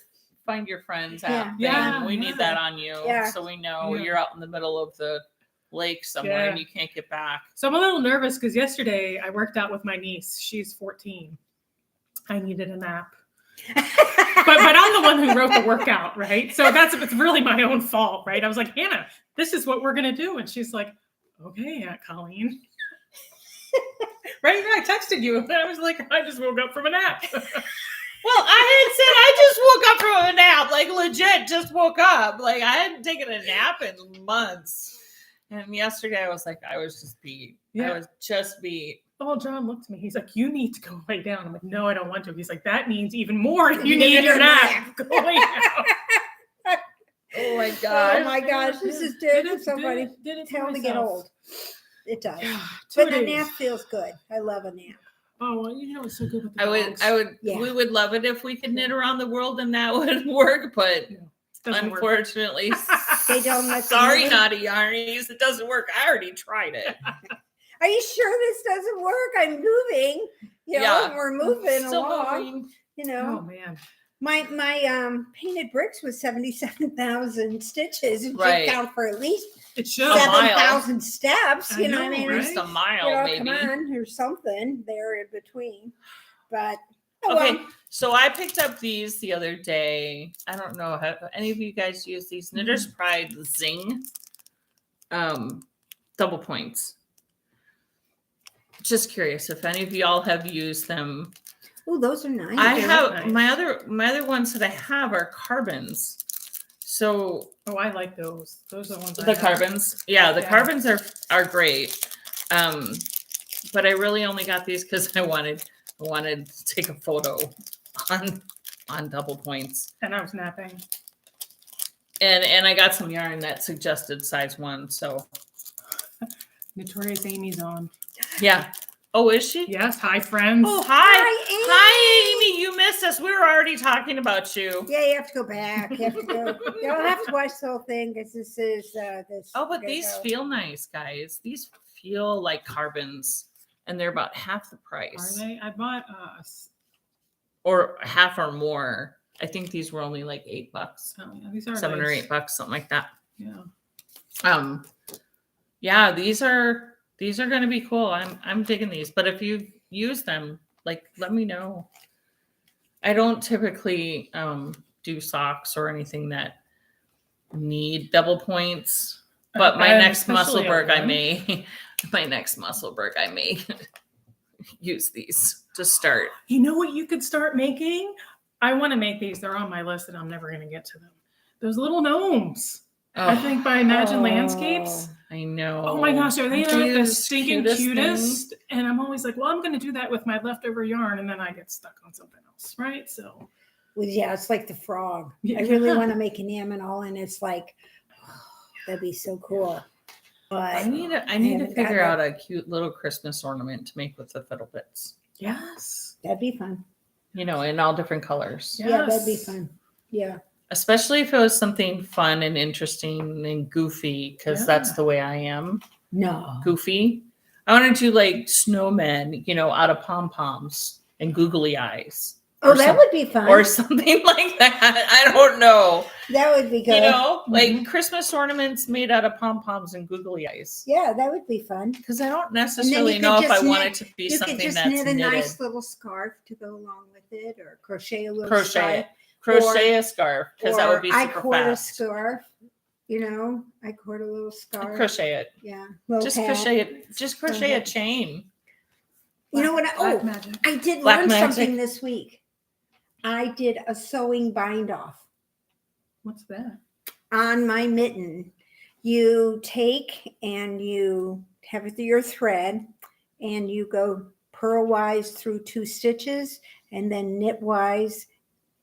find your friends Yeah. app thing. Yeah, We yeah. need that on you, Yeah. so we know Yeah. you're out in the middle of the lake somewhere Yeah. and you can't get back. So I'm a little nervous because yesterday I worked out with my niece. She's 14. I needed a nap. But I'm the one who wrote the workout, right? So it's really my own fault, right? I was like, Hannah, this is what we're gonna do. And she's like, okay, Aunt Colleen. Right? I texted you. And I was like, I just woke up from a nap. Well, I had said I just woke up from a nap, like legit, just woke up. Like I hadn't taken a nap in months. And yesterday I was like, I was just beat. Yeah. I was just beat. Oh, John looked at me. He's like, you need to go lay down. I'm like, no, I don't want to. He's like, that means even more. You need your nap. Go lay down. Oh my Oh gosh. my gosh, this is Did good. Somebody did it tell for to get myself. old. It does. Yeah, But 2 the days. nap feels good. I love a nap. Oh, well, you know it's so good with the I dogs. would, Yeah. we would love it if we could knit around the world and that would work, but Doesn't work. unfortunately, They don't let them sorry, move. naughty yarnies, it doesn't work. I already tried it. Are you sure this doesn't work? I'm moving. You know, Yeah. we're moving Still along. moving. You know, Oh man. my painted bricks was 77,000 stitches. It should Right. count for at least It shows. Seven. 7,000 steps. I You know what I know, mean? At right? least a mile, You know, maybe. come on, there's something there in between. But oh, Okay, well. so I picked up these the other day. I don't know how any of you guys use these. Knitter's Pride Zing double points. Just curious if any of y'all have used them. Oh, those are nice. I they have look nice. my other ones that I have are carbons. So Oh, I like those. Those are the ones. I the have. carbons, yeah, the Yeah. carbons are great. But I really only got these because I wanted to take a photo on double points. And I was napping. And I got some yarn that suggested size 1. So Notorious Amy's on. yeah. Oh, is she? Yes. Hi, friends. Oh, hi. Hi, Hi, Amy. You missed us. We were already talking about you. Yeah, you have to go back. You have to go. You don't have to watch the whole thing because this is this. Oh, but you these know. feel nice, guys. These feel like carbons, and they're about half the Are price, they? I bought or half or more. I think these were only like $8, oh, yeah, these are $7 or nice. $8, something like that. Yeah. Yeah, these are going to be cool. I'm digging these. But if you use them, like, let me know. I don't typically do socks or anything that need double points. But my And next especially Musselburgh, at I may use these to start. You know what you could start making? I want to make these. They're on my list and I'm never going to get to them. Those little gnomes. I think by Imagine Landscapes. I know. Oh my gosh, are they Aren't like the the stinking cutest cutest? thing? And I'm always like, well, I'm going to do that with my leftover yarn, and then I get stuck on something else, right? So, Well, yeah, it's like the frog. Yeah. I really want to make an aminal, and it's like, that'd be so cool. But I need to haven't figure gotten out a cute little Christmas ornament to make with the fiddle bits. yes, that'd be fun. You know, in all different colors. Yeah, that'd be Yes. fun. Yeah. Especially if it was something fun and interesting and goofy, because that's Yeah. the way I am. No. Goofy. I want to do like snowmen, you know, out of pom poms and googly eyes. Oh, Or that some- would be fun. Or something like that. I don't know. That would be good. You know, like Mhm. Christmas ornaments made out of pom poms and googly eyes. Yeah, that would be fun. Because I don't you necessarily could know if I just want knit- it to be You something could just that's knit a knitted. nice little scarf to go along with it, or crochet a little Crochet scarf. it. Crochet a scarf because that would be I super cord fast. a scarf. You know, I cord a little scarf. Crochet it. Yeah. Little Just hat. crochet it. Just crochet a hat. chain. You know what? Black magic. I did Black learn magic. something this week. I did a sewing bind off What's that? on my mitten. You take and you have your thread and you go purlwise through 2 stitches and then knitwise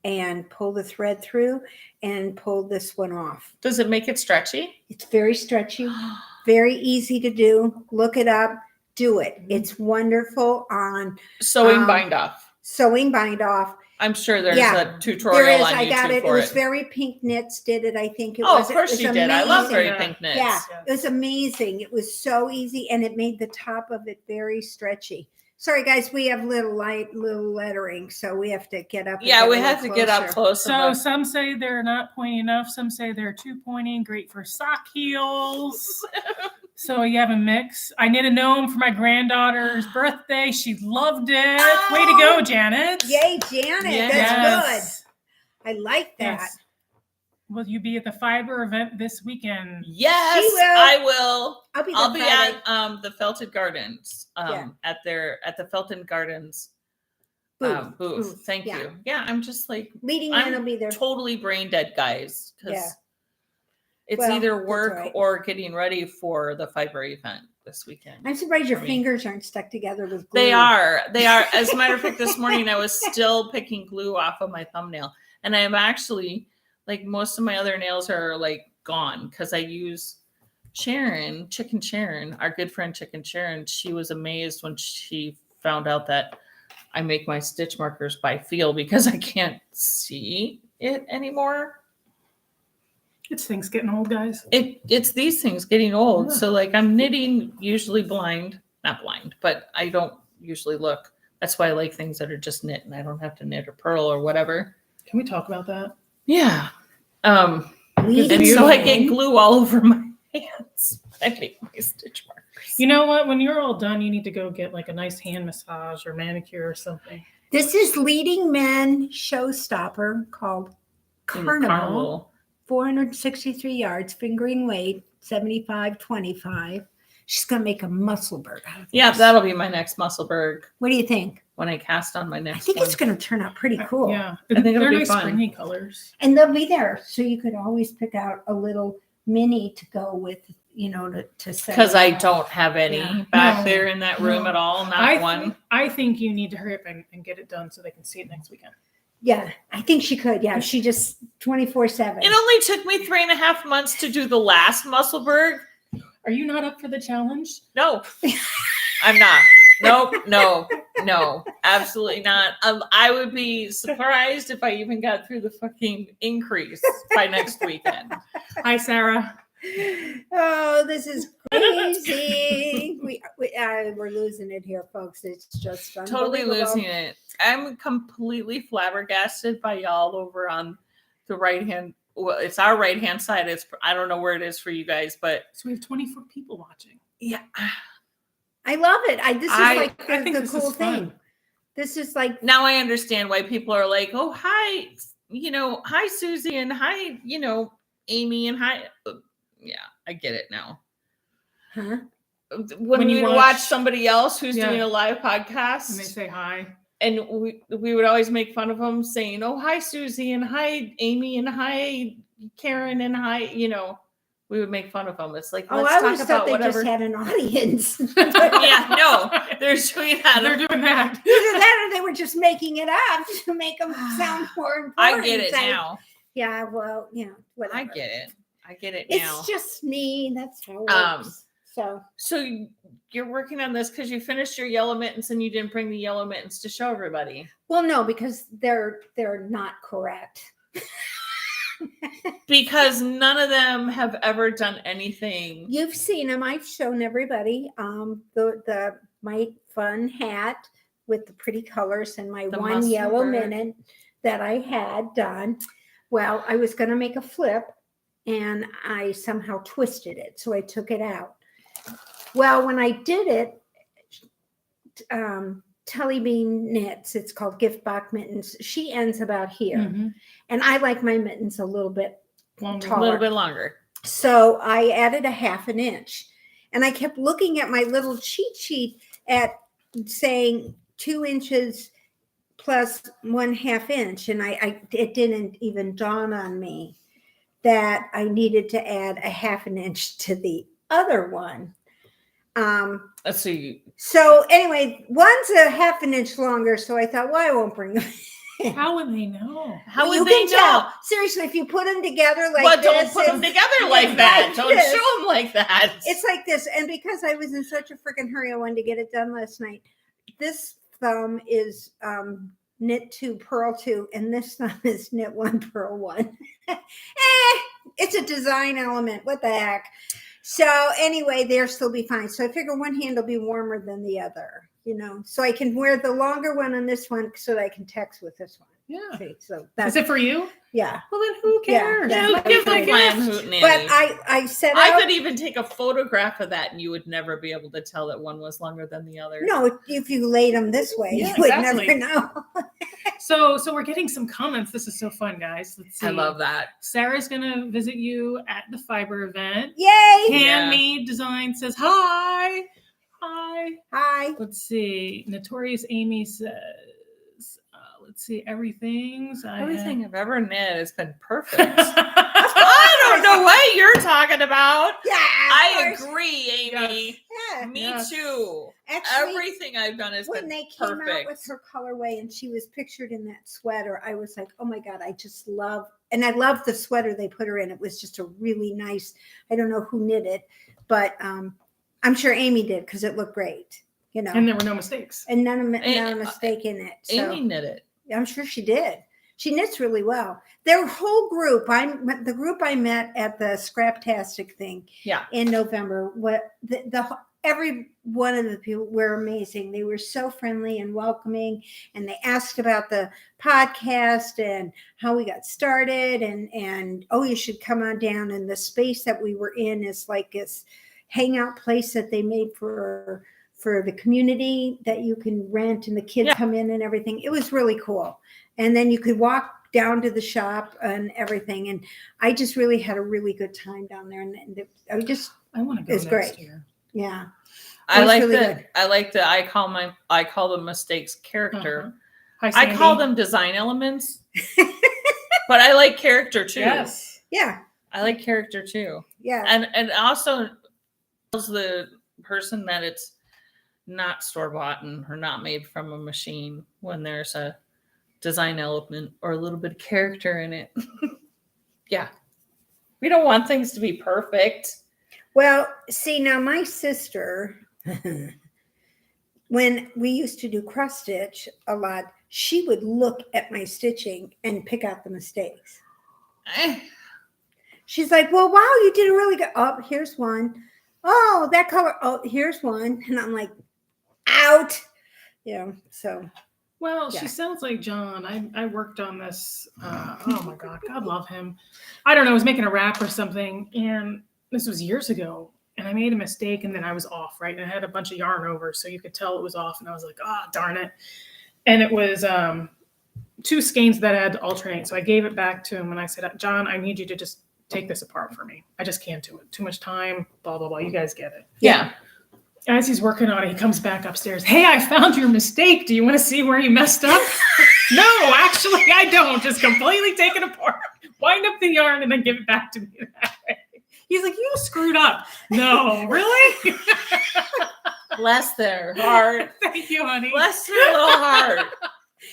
and pull the thread through and pull this one off. Does it make it stretchy? It's very stretchy, very easy to do. Look it up, do it. It's wonderful on Sewing Um, bind off. sewing bind off. I'm sure there's Yeah, a tutorial there is. on I YouTube got it. It for was Very Pink Knits did it. I think it Oh, was. of course she did. I love Very Yeah. Pink Knits. Yeah, Yes. it was amazing. It was so easy, and it made the top of it very stretchy. Sorry, guys, we have little lettering, so we have to get up. And Yeah, get we a have to little get up closer. close. So some say they're not pointy enough. Some say they're too pointy. Great for sock heels. So you have a mix. I knit a gnome for my granddaughter's birthday. She loved it. Way to go, Janet. Yay, Janet! Yes. That's good. I like that. Yes. Will you be at the fiber event this weekend? Yes, She will. I will. I'll be at the Felton Gardens. Yeah. At the Felton Gardens Booth. booth. Thank Yeah. you. Yeah, I'm just like Leading man will I'm be there. totally brain dead, guys, because Yeah. it's Well, either that's work right. or getting ready for the fiber event this weekend. I'm surprised your for me. fingers aren't stuck together with glue. They are. As a matter of fact, this morning I was still picking glue off of my thumbnail, and I am actually like most of my other nails are like gone because I use Chicken Sharon, our good friend Chicken Sharon. She was amazed when she found out that I make my stitch markers by feel because I can't see it anymore. It's things getting old, guys. It's these things getting old. Yeah. So like I'm knitting usually not blind, but I don't usually look. That's why I like things that are just knit and I don't have to knit or purl or whatever. Can we talk about that? Yeah. Leading And so I man. get glue all over my hands. I make my stitch markers. You know what? When you're all done, you need to go get like a nice hand massage or manicure or something. This is Leading Men showstopper called Carnival. 463 yards, fingering weight, 75-25. She's gonna make a musselberg out of Yeah, this. that'll be my next Musselberg What do you think? when I cast on my I next think one. it's gonna turn out pretty cool. Yeah. I think it'll They're be nice fun. springy colors. And they'll be there, so you could always pick out a little mini to go with, to set. Because it I up. don't have any Yeah. back No, there in that room no. at all. Not one. I think you need to hurry up and get it done so they can see it next weekend. Yeah, I think she could. Yeah, she just 24/7. It only took me 3.5 months to do the last Musselberg. Are you not up for the challenge? No, I'm not. Nope, no, absolutely not. I would be surprised if I even got through the fucking increase by next weekend. Hi, Sarah. Oh, this is crazy. We're losing it here, folks. It's just Totally unbelievable. losing it. I'm completely flabbergasted by y'all over on the right hand. Well, it's our right hand side. I don't know where it is for you guys, but So we have 24 people watching. yeah. I love it. This is like I think the this cool is fun. thing. This is like Now I understand why people are like, oh, hi, hi, Susie, and hi, Amy, and hi. Yeah, I get it now. huh? When you we watch somebody else who's Yeah. doing a live podcast, And they say hi. and we would always make fun of them saying, oh, hi, Susie, and hi, Amy, and hi, Karen, and hi, we would make fun of them. It's like, Oh, let's I talk always about thought they whatever. just had an audience. Yeah, no, they're doing that. They're doing that. Either that or they were just making it up to make them sound more important. I get it Say, now. Yeah, well, whatever. I get it. I get it It's now. just me. That's how it Um, works. So So you're working on this because you finished your yellow mittens and you didn't bring the yellow mittens to show everybody. well, no, because they're not correct. Because none of them have ever done anything. You've seen them. I've shown everybody my fun hat with the pretty colors and my The one yellow Musselberg. minute that I had done. Well, I was going to make a flip and I somehow twisted it. So I took it out. Well, when I did it, Telly Bean Knits, it's called Gift Box Mittens. She ends about here. Mhm. And I like my mittens a little bit Longer. A Taller. little bit longer. so I added a 1/2 inch and I kept looking at my little cheat sheet at saying 2 inches plus 1/2 inch. And it didn't even dawn on me that I needed to add a 1/2 inch to the other one. Let's see. So anyway, one's a 1/2 inch longer. So I thought, well, I won't bring them. How would they know? How Well, would you they can know? tell. Seriously, if you put them together like But this, don't put them and- together like that. like Don't this. show them like that. It's like this. And because I was in such a freaking hurry, I wanted to get it done last night. This thumb is knit 2, purl 2, and this one is knit 1, purl 1. It's a design element. What the heck? So anyway, they'll still be fine. So I figure one hand will be warmer than the other, so I can wear the longer one on this one so that I can text with this one. Yeah. See, so Is it for you? Yeah. Well, then who cares? Yeah, Who gives a damn hoot nanny? But I said I could even take a photograph of that and you would never be able to tell that one was longer than the other. No, if you laid them this way, Yeah, you would exactly. never know. So we're getting some comments. This is so fun, guys. Let's see. I love that. Sarah's gonna visit you at the fiber event. Yay! Handmade Design says hi. Hi. Let's see. Notorious Amy says, let's see, everything I've ever knit has been perfect. I don't know what you're talking about. Yeah. I agree, Amy. Yeah. Me too. Actually, Everything I've done has when been they came perfect. out with her colorway and she was pictured in that sweater, I was like, oh my God, I just love, and I love the sweater they put her in. It was just a really nice, I don't know who knit it, but I'm sure Amy did because it looked great, And there were no mistakes. and not a mistake in it. So Amy knit it. I'm sure she did. She knits really well. Their whole group, the group I met at the Scraptastic thing in November, every one of the people were amazing. They were so friendly and welcoming, and they asked about the podcast and how we got started, and you should come on down. And the space that we were in is like this hangout place that they made for the community that you can rent, and the kids come in and everything. It was really cool. And then you could walk down to the shop and everything. And I just really had a really good time down there. And I want to go it's next great. year. Yeah. I like really that. good. I like that. I call them mistakes character. Hi, I call them design elements, but I like character too. Yes. Yeah. I like character too. Yeah. And also tells the person that it's not store-bought or not made from a machine when there's a design element or a little bit of character in it. Yeah. We don't want things to be perfect. Well, see, now my sister, when we used to do cross stitch a lot, she would look at my stitching and pick out the mistakes. She's like, well, wow, you did a really good. Oh, here's one. Oh, that color. Oh, here's one. And I'm like, out. So. Well, she sounds like John. I worked on this. Oh my God love him. I don't know. I was making a wrap or something, and this was years ago. And I made a mistake, and then I was off, right? And I had a bunch of yarn over, so you could tell it was off. And I was like, darn it. And it was 2 skeins that I had to alternate. So I gave it back to him, and I said, John, I need you to just take this apart for me. I just can't do it. Too much time, blah, blah, blah. You guys get it. Yeah. As he's working on it, he comes back upstairs. Hey, I found your mistake. Do you want to see where you messed up? No, actually, I don't. Just completely take it apart, wind up the yarn, and then give it back to me that way. He's like, you screwed up. No, really? Bless their heart. Thank you, honey. Bless their little heart.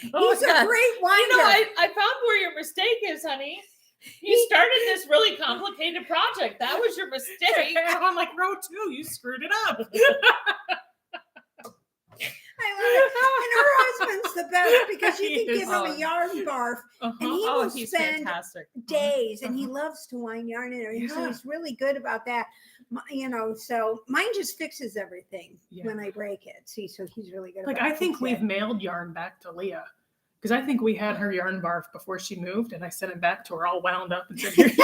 He's a great winder. I found where your mistake is, honey. You started this really complicated project. That was your mistake. And I'm like, row 2, you screwed it up. I love it. And her husband's the best because you can give him a yarn barf and he will he's spend fantastic. days and he loves to wind yarn in there. So he's really good about that. So mine just fixes everything when I break it. See, so he's really good about it. I think we've mailed yarn back to Leah. Because I think we had her yarn barf before she moved, and I sent it back to her all wound up and said, here you go.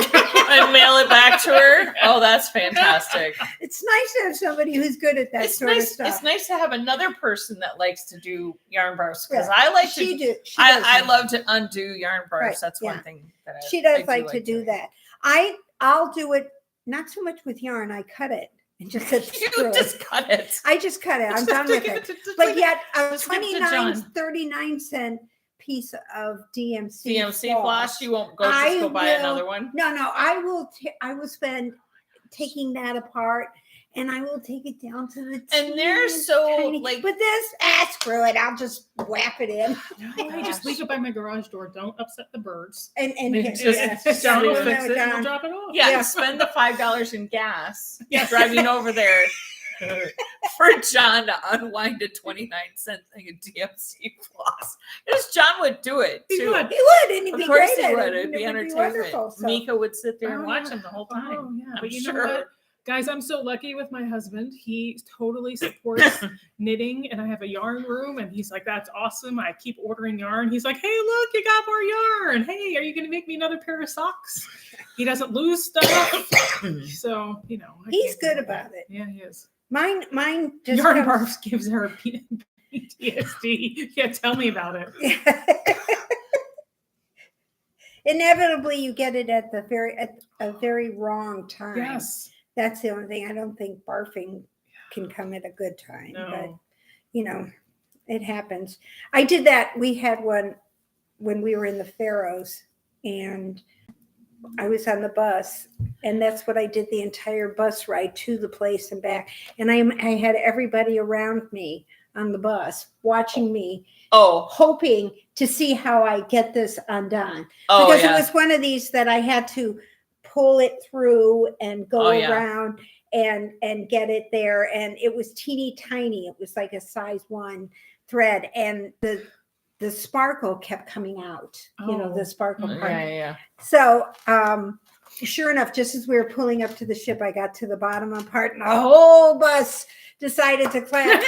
And mail it back to her. Oh, that's fantastic. It's nice to have somebody who's good at that sort of stuff. It's nice to have another person that likes to do yarn barfs because I like to. I love to undo yarn barfs. Right, That's one thing that she does like to do that. I'll do it not so much with yarn. I cut it. And just said, just cut it. I just cut it. I'm done with it. But yet a 39 piece of DMC floss. You won't go buy another one. No. I will spend taking that apart, and I will take it down to the. And they're so tiny, but this, screw it. I'll just whap it in. I just leave it by my garage door. Don't upset the birds. And John will fix it. And we'll drop it off. Yeah, spend the $5 in gas. Driving over there. for John to unwind a 29-cent thing of DMC floss. Because John would do it too. He would. He would, and he'd Of be course great he at would. it. It'd be entertainment. wonderful. So. Mika would sit there and watch yeah. him the whole time. Oh, yeah. I'm But you sure. know what? Guys, I'm so lucky with my husband. He totally supports knitting, and I have a yarn room, and he's like, that's awesome. I keep ordering yarn. He's like, hey, look, you got more yarn. Hey, are you going to make me another pair of socks? He doesn't lose stuff. So, you know. He's good about it. Yeah, he is. Mine just Yarn comes- Barfs gives her PTSD. Yeah, tell me about it. Inevitably, you get it at a very wrong time. Yes. That's the only thing. I don't think barfing can come at a good time. No. But, you know, it happens. I did that. We had one when we were in the Faroes, and I was on the bus, and that's what I did the entire bus ride to the place and back. And I had everybody around me on the bus watching me, hoping to see how I get this undone. Because it was one of these that I had to pull it through and go around and get it there. And it was teeny tiny. It was like a size 1 thread. And the sparkle kept coming out, the sparkle part. Yeah. So, sure enough, just as we were pulling up to the ship, I got to the bottom of part, and the whole bus decided to clap. Yeah,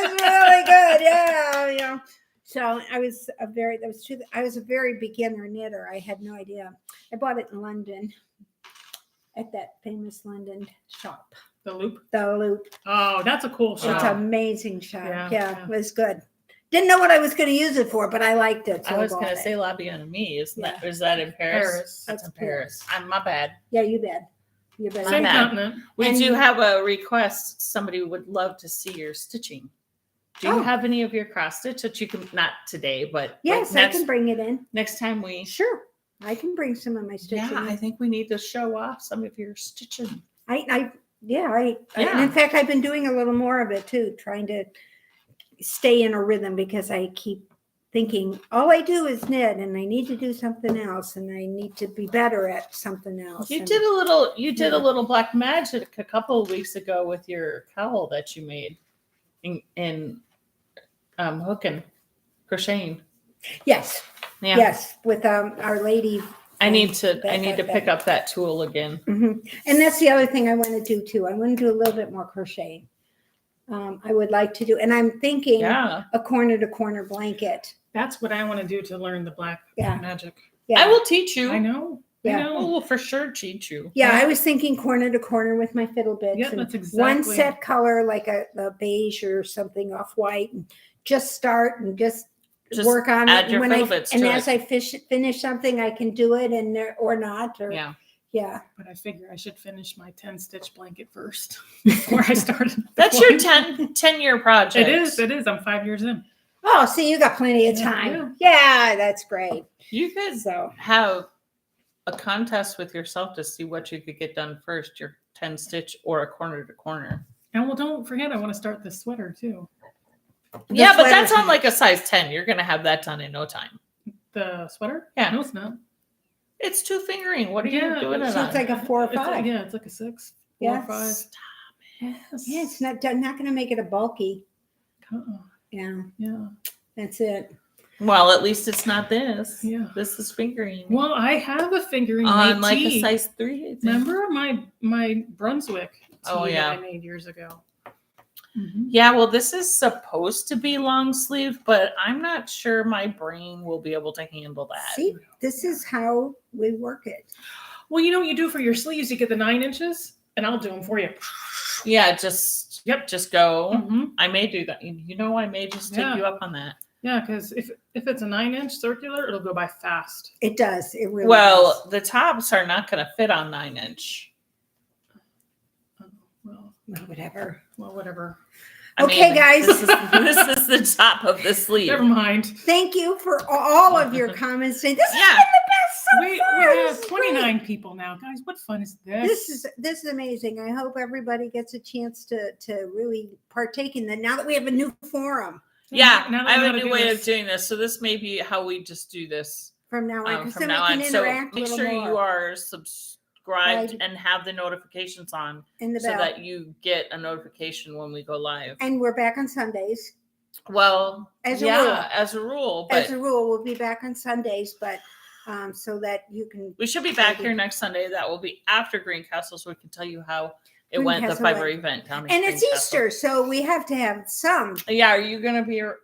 it's really good. Yeah. So I was a very beginner knitter. I had no idea. I bought it in London at that famous London shop. The Loop? The Loop. Oh, that's a cool shop. It's an amazing shop. Yeah, it was good. Didn't know what I was going to use it for, but I liked it. So I was bought going to it. say La Bien Amie. Is Yeah. that in Paris? Paris. That's in That's Paris. My bad. Yeah, you bet. You bet. Same bad. continent. We And do you- have a request. Somebody would love to see your stitching. Do you Oh. have any of your cross stitch that you can, not today, but Yes, like I can bring it in. next time we, Sure. I can bring some of my stitching. yeah, in. I think we need to show off some of your stitching. And Yeah. in fact, I've been doing a little more of it too, trying to stay in a rhythm because I keep thinking all I do is knit and I need to do something else and I need to be better at something else. You And- did a little black magic a couple of weeks ago with your cowl that you made in hooking, crocheting. Yes, Yeah. yes, with Our Lady. I need to that- pick up that tool again. Mhm. And that's the other thing I want to do too. I want to do a little bit more crocheting. I would like to do, and I'm thinking Yeah. a corner to corner blanket. That's what I want to do to learn the black Yeah. magic. Yeah. I will teach you. I know. Yeah. I know. We'll for sure teach you. Yeah, I was thinking corner to corner with my fiddle bits. Yeah, and that's one exactly. set color, like a beige or something off white, and just start and just work on add it. your And fiddle bits and to as I finish something, I can do it and or not. Or Yeah. But I figure I should finish my 10 stitch blanket first before I started. That's your 10-year project. It is. I'm 5 years in. Oh, see, you got plenty of Yeah, time. Yeah, that's great. You could So have a contest with yourself to see what you could get done first, your 10 stitch or a corner to corner. And well, don't forget, I want to start this sweater too. Yeah, but sweater- that's on like a size 10. You're going to have that done in no time. The sweater? Yeah. No, it's not. It's 2 fingering. What are Yeah, you doing it so on? it's like a 4 or It's like, 5. yeah, it's like a 6, 4, Yeah. 5. Stop Yes. Yeah, it's not going to make it a bulky. Uh-uh. Yeah, Yeah. that's it. Well, at least it's not this. Yeah. This is fingering. Well, I have a fingering on made like tee. a size 3. I think. Remember my Brunswick tee Oh, yeah. that I made years ago? Mhm. Yeah, well, this is supposed to be long sleeve, but I'm not sure my brain will be able to handle that. See, this is how we work it. Well, you know what you do for your sleeves? You get the 9 inches, and I'll do them for you. Yeah, just go. Mhm. I may do that. You know, I may just take Yeah. you up on that. Yeah, because if it's a 9-inch circular, it'll go by fast. It does. It really Well, does. the tops are not going to fit on 9-inch. Well, Well, whatever. whatever. Okay, guys. This is the top of the sleeve. Never mind. Thank you for all of your comments. This has Yeah. been the best so We far. This have is 29 people now, guys. What fun is this? This is amazing. I hope everybody gets a chance to really partake in that now that we have a new forum Yeah, Now that I we know have how a to new do way this. of doing this. So this may be how we just do this from now on. 'cause from then now we on. can So interact a make little sure more. you are subscribed subscribed Right. and have the notifications on In the so bell. that you get a notification when we go live. And we're back on Sundays. Well, As a yeah, rule. as a rule, but As a rule, we'll be back on Sundays, but so that you can. we should be back here next Sunday. That will be after Greencastle, so we can tell you how it went, the Greencastle 5-hour went. event down in And it's Greencastle. Easter, so we have to have some. Yeah, are you going to be able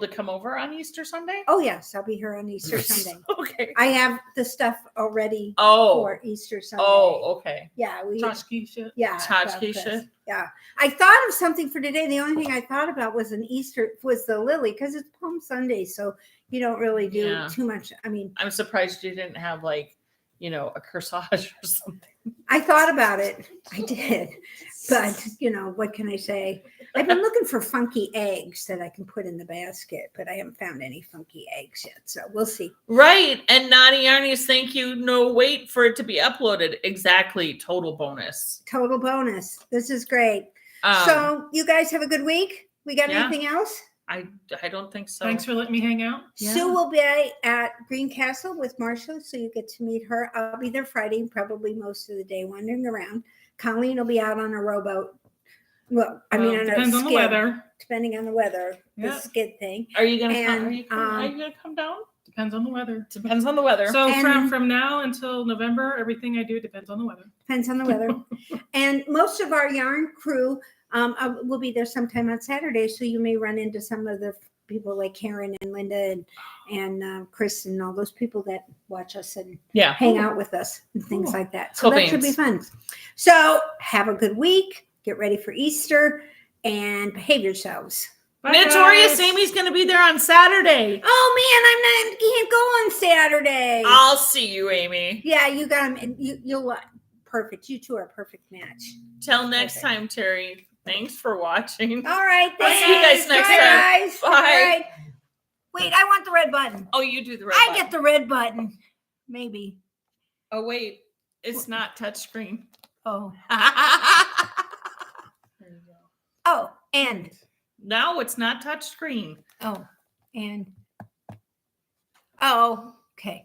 to come over on Easter Sunday? Oh, yes, I'll be here on Easter Sunday. Okay. I have the stuff already Oh. for Easter Sunday. Oh, okay. Yeah, we. Tchotchke. Yeah. Tchotchke. Yeah. I thought of something for today. The only thing I thought about was the lily because it's Palm Sunday. So you don't really do too much. I mean, I'm surprised you didn't have like, a corsage or something. I thought about it. I did. But, what can I say? I've been looking for funky eggs that I can put in the basket, but I haven't found any funky eggs yet. So we'll see. Right. And Naughty Arnie's, thank you. No, wait for it to be uploaded. Exactly. Total bonus. Total bonus. This is great. So you guys have a good week. We got anything else? I don't think so. Thanks for letting me hang out. Sue will be at Greencastle with Marcia, so you get to meet her. I'll be there Friday, probably most of the day, wandering around. Colleen will be out on a rowboat. Well, on a Depends on the skid, weather. depending on the weather, the Yeah. skid thing. Are you gonna come? And, Are you gonna come down? Depends on the weather. Depends on the weather. So And- from now until November, everything I do depends on the weather. Depends on the weather. And most of our yarn crew will be there sometime on Saturday, so you may run into some of the people like Karen and Linda and Chris and all those people that watch us and yeah. hang out with us and things Cool. like that. So Cool that should be beans. fun. So have a good week. Get ready for Easter and behave yourselves. Bye, Notorious guys. Amy's gonna be there on Saturday. Oh man, can't go on Saturday. I'll see you, Amy. Yeah, you got them. You'll perfect. You two are a perfect match. Till next Okay. time, Terry. Thanks for watching. All right. I'll see you guys thanks. next Bye, time. guys. Bye. All right. Wait, I want the red button. Oh, you do the red I button. get the red button. Maybe. Oh, wait. It's not touchscreen. Oh. There you go. Oh, and. No, it's not touchscreen. Oh, and. Oh, okay.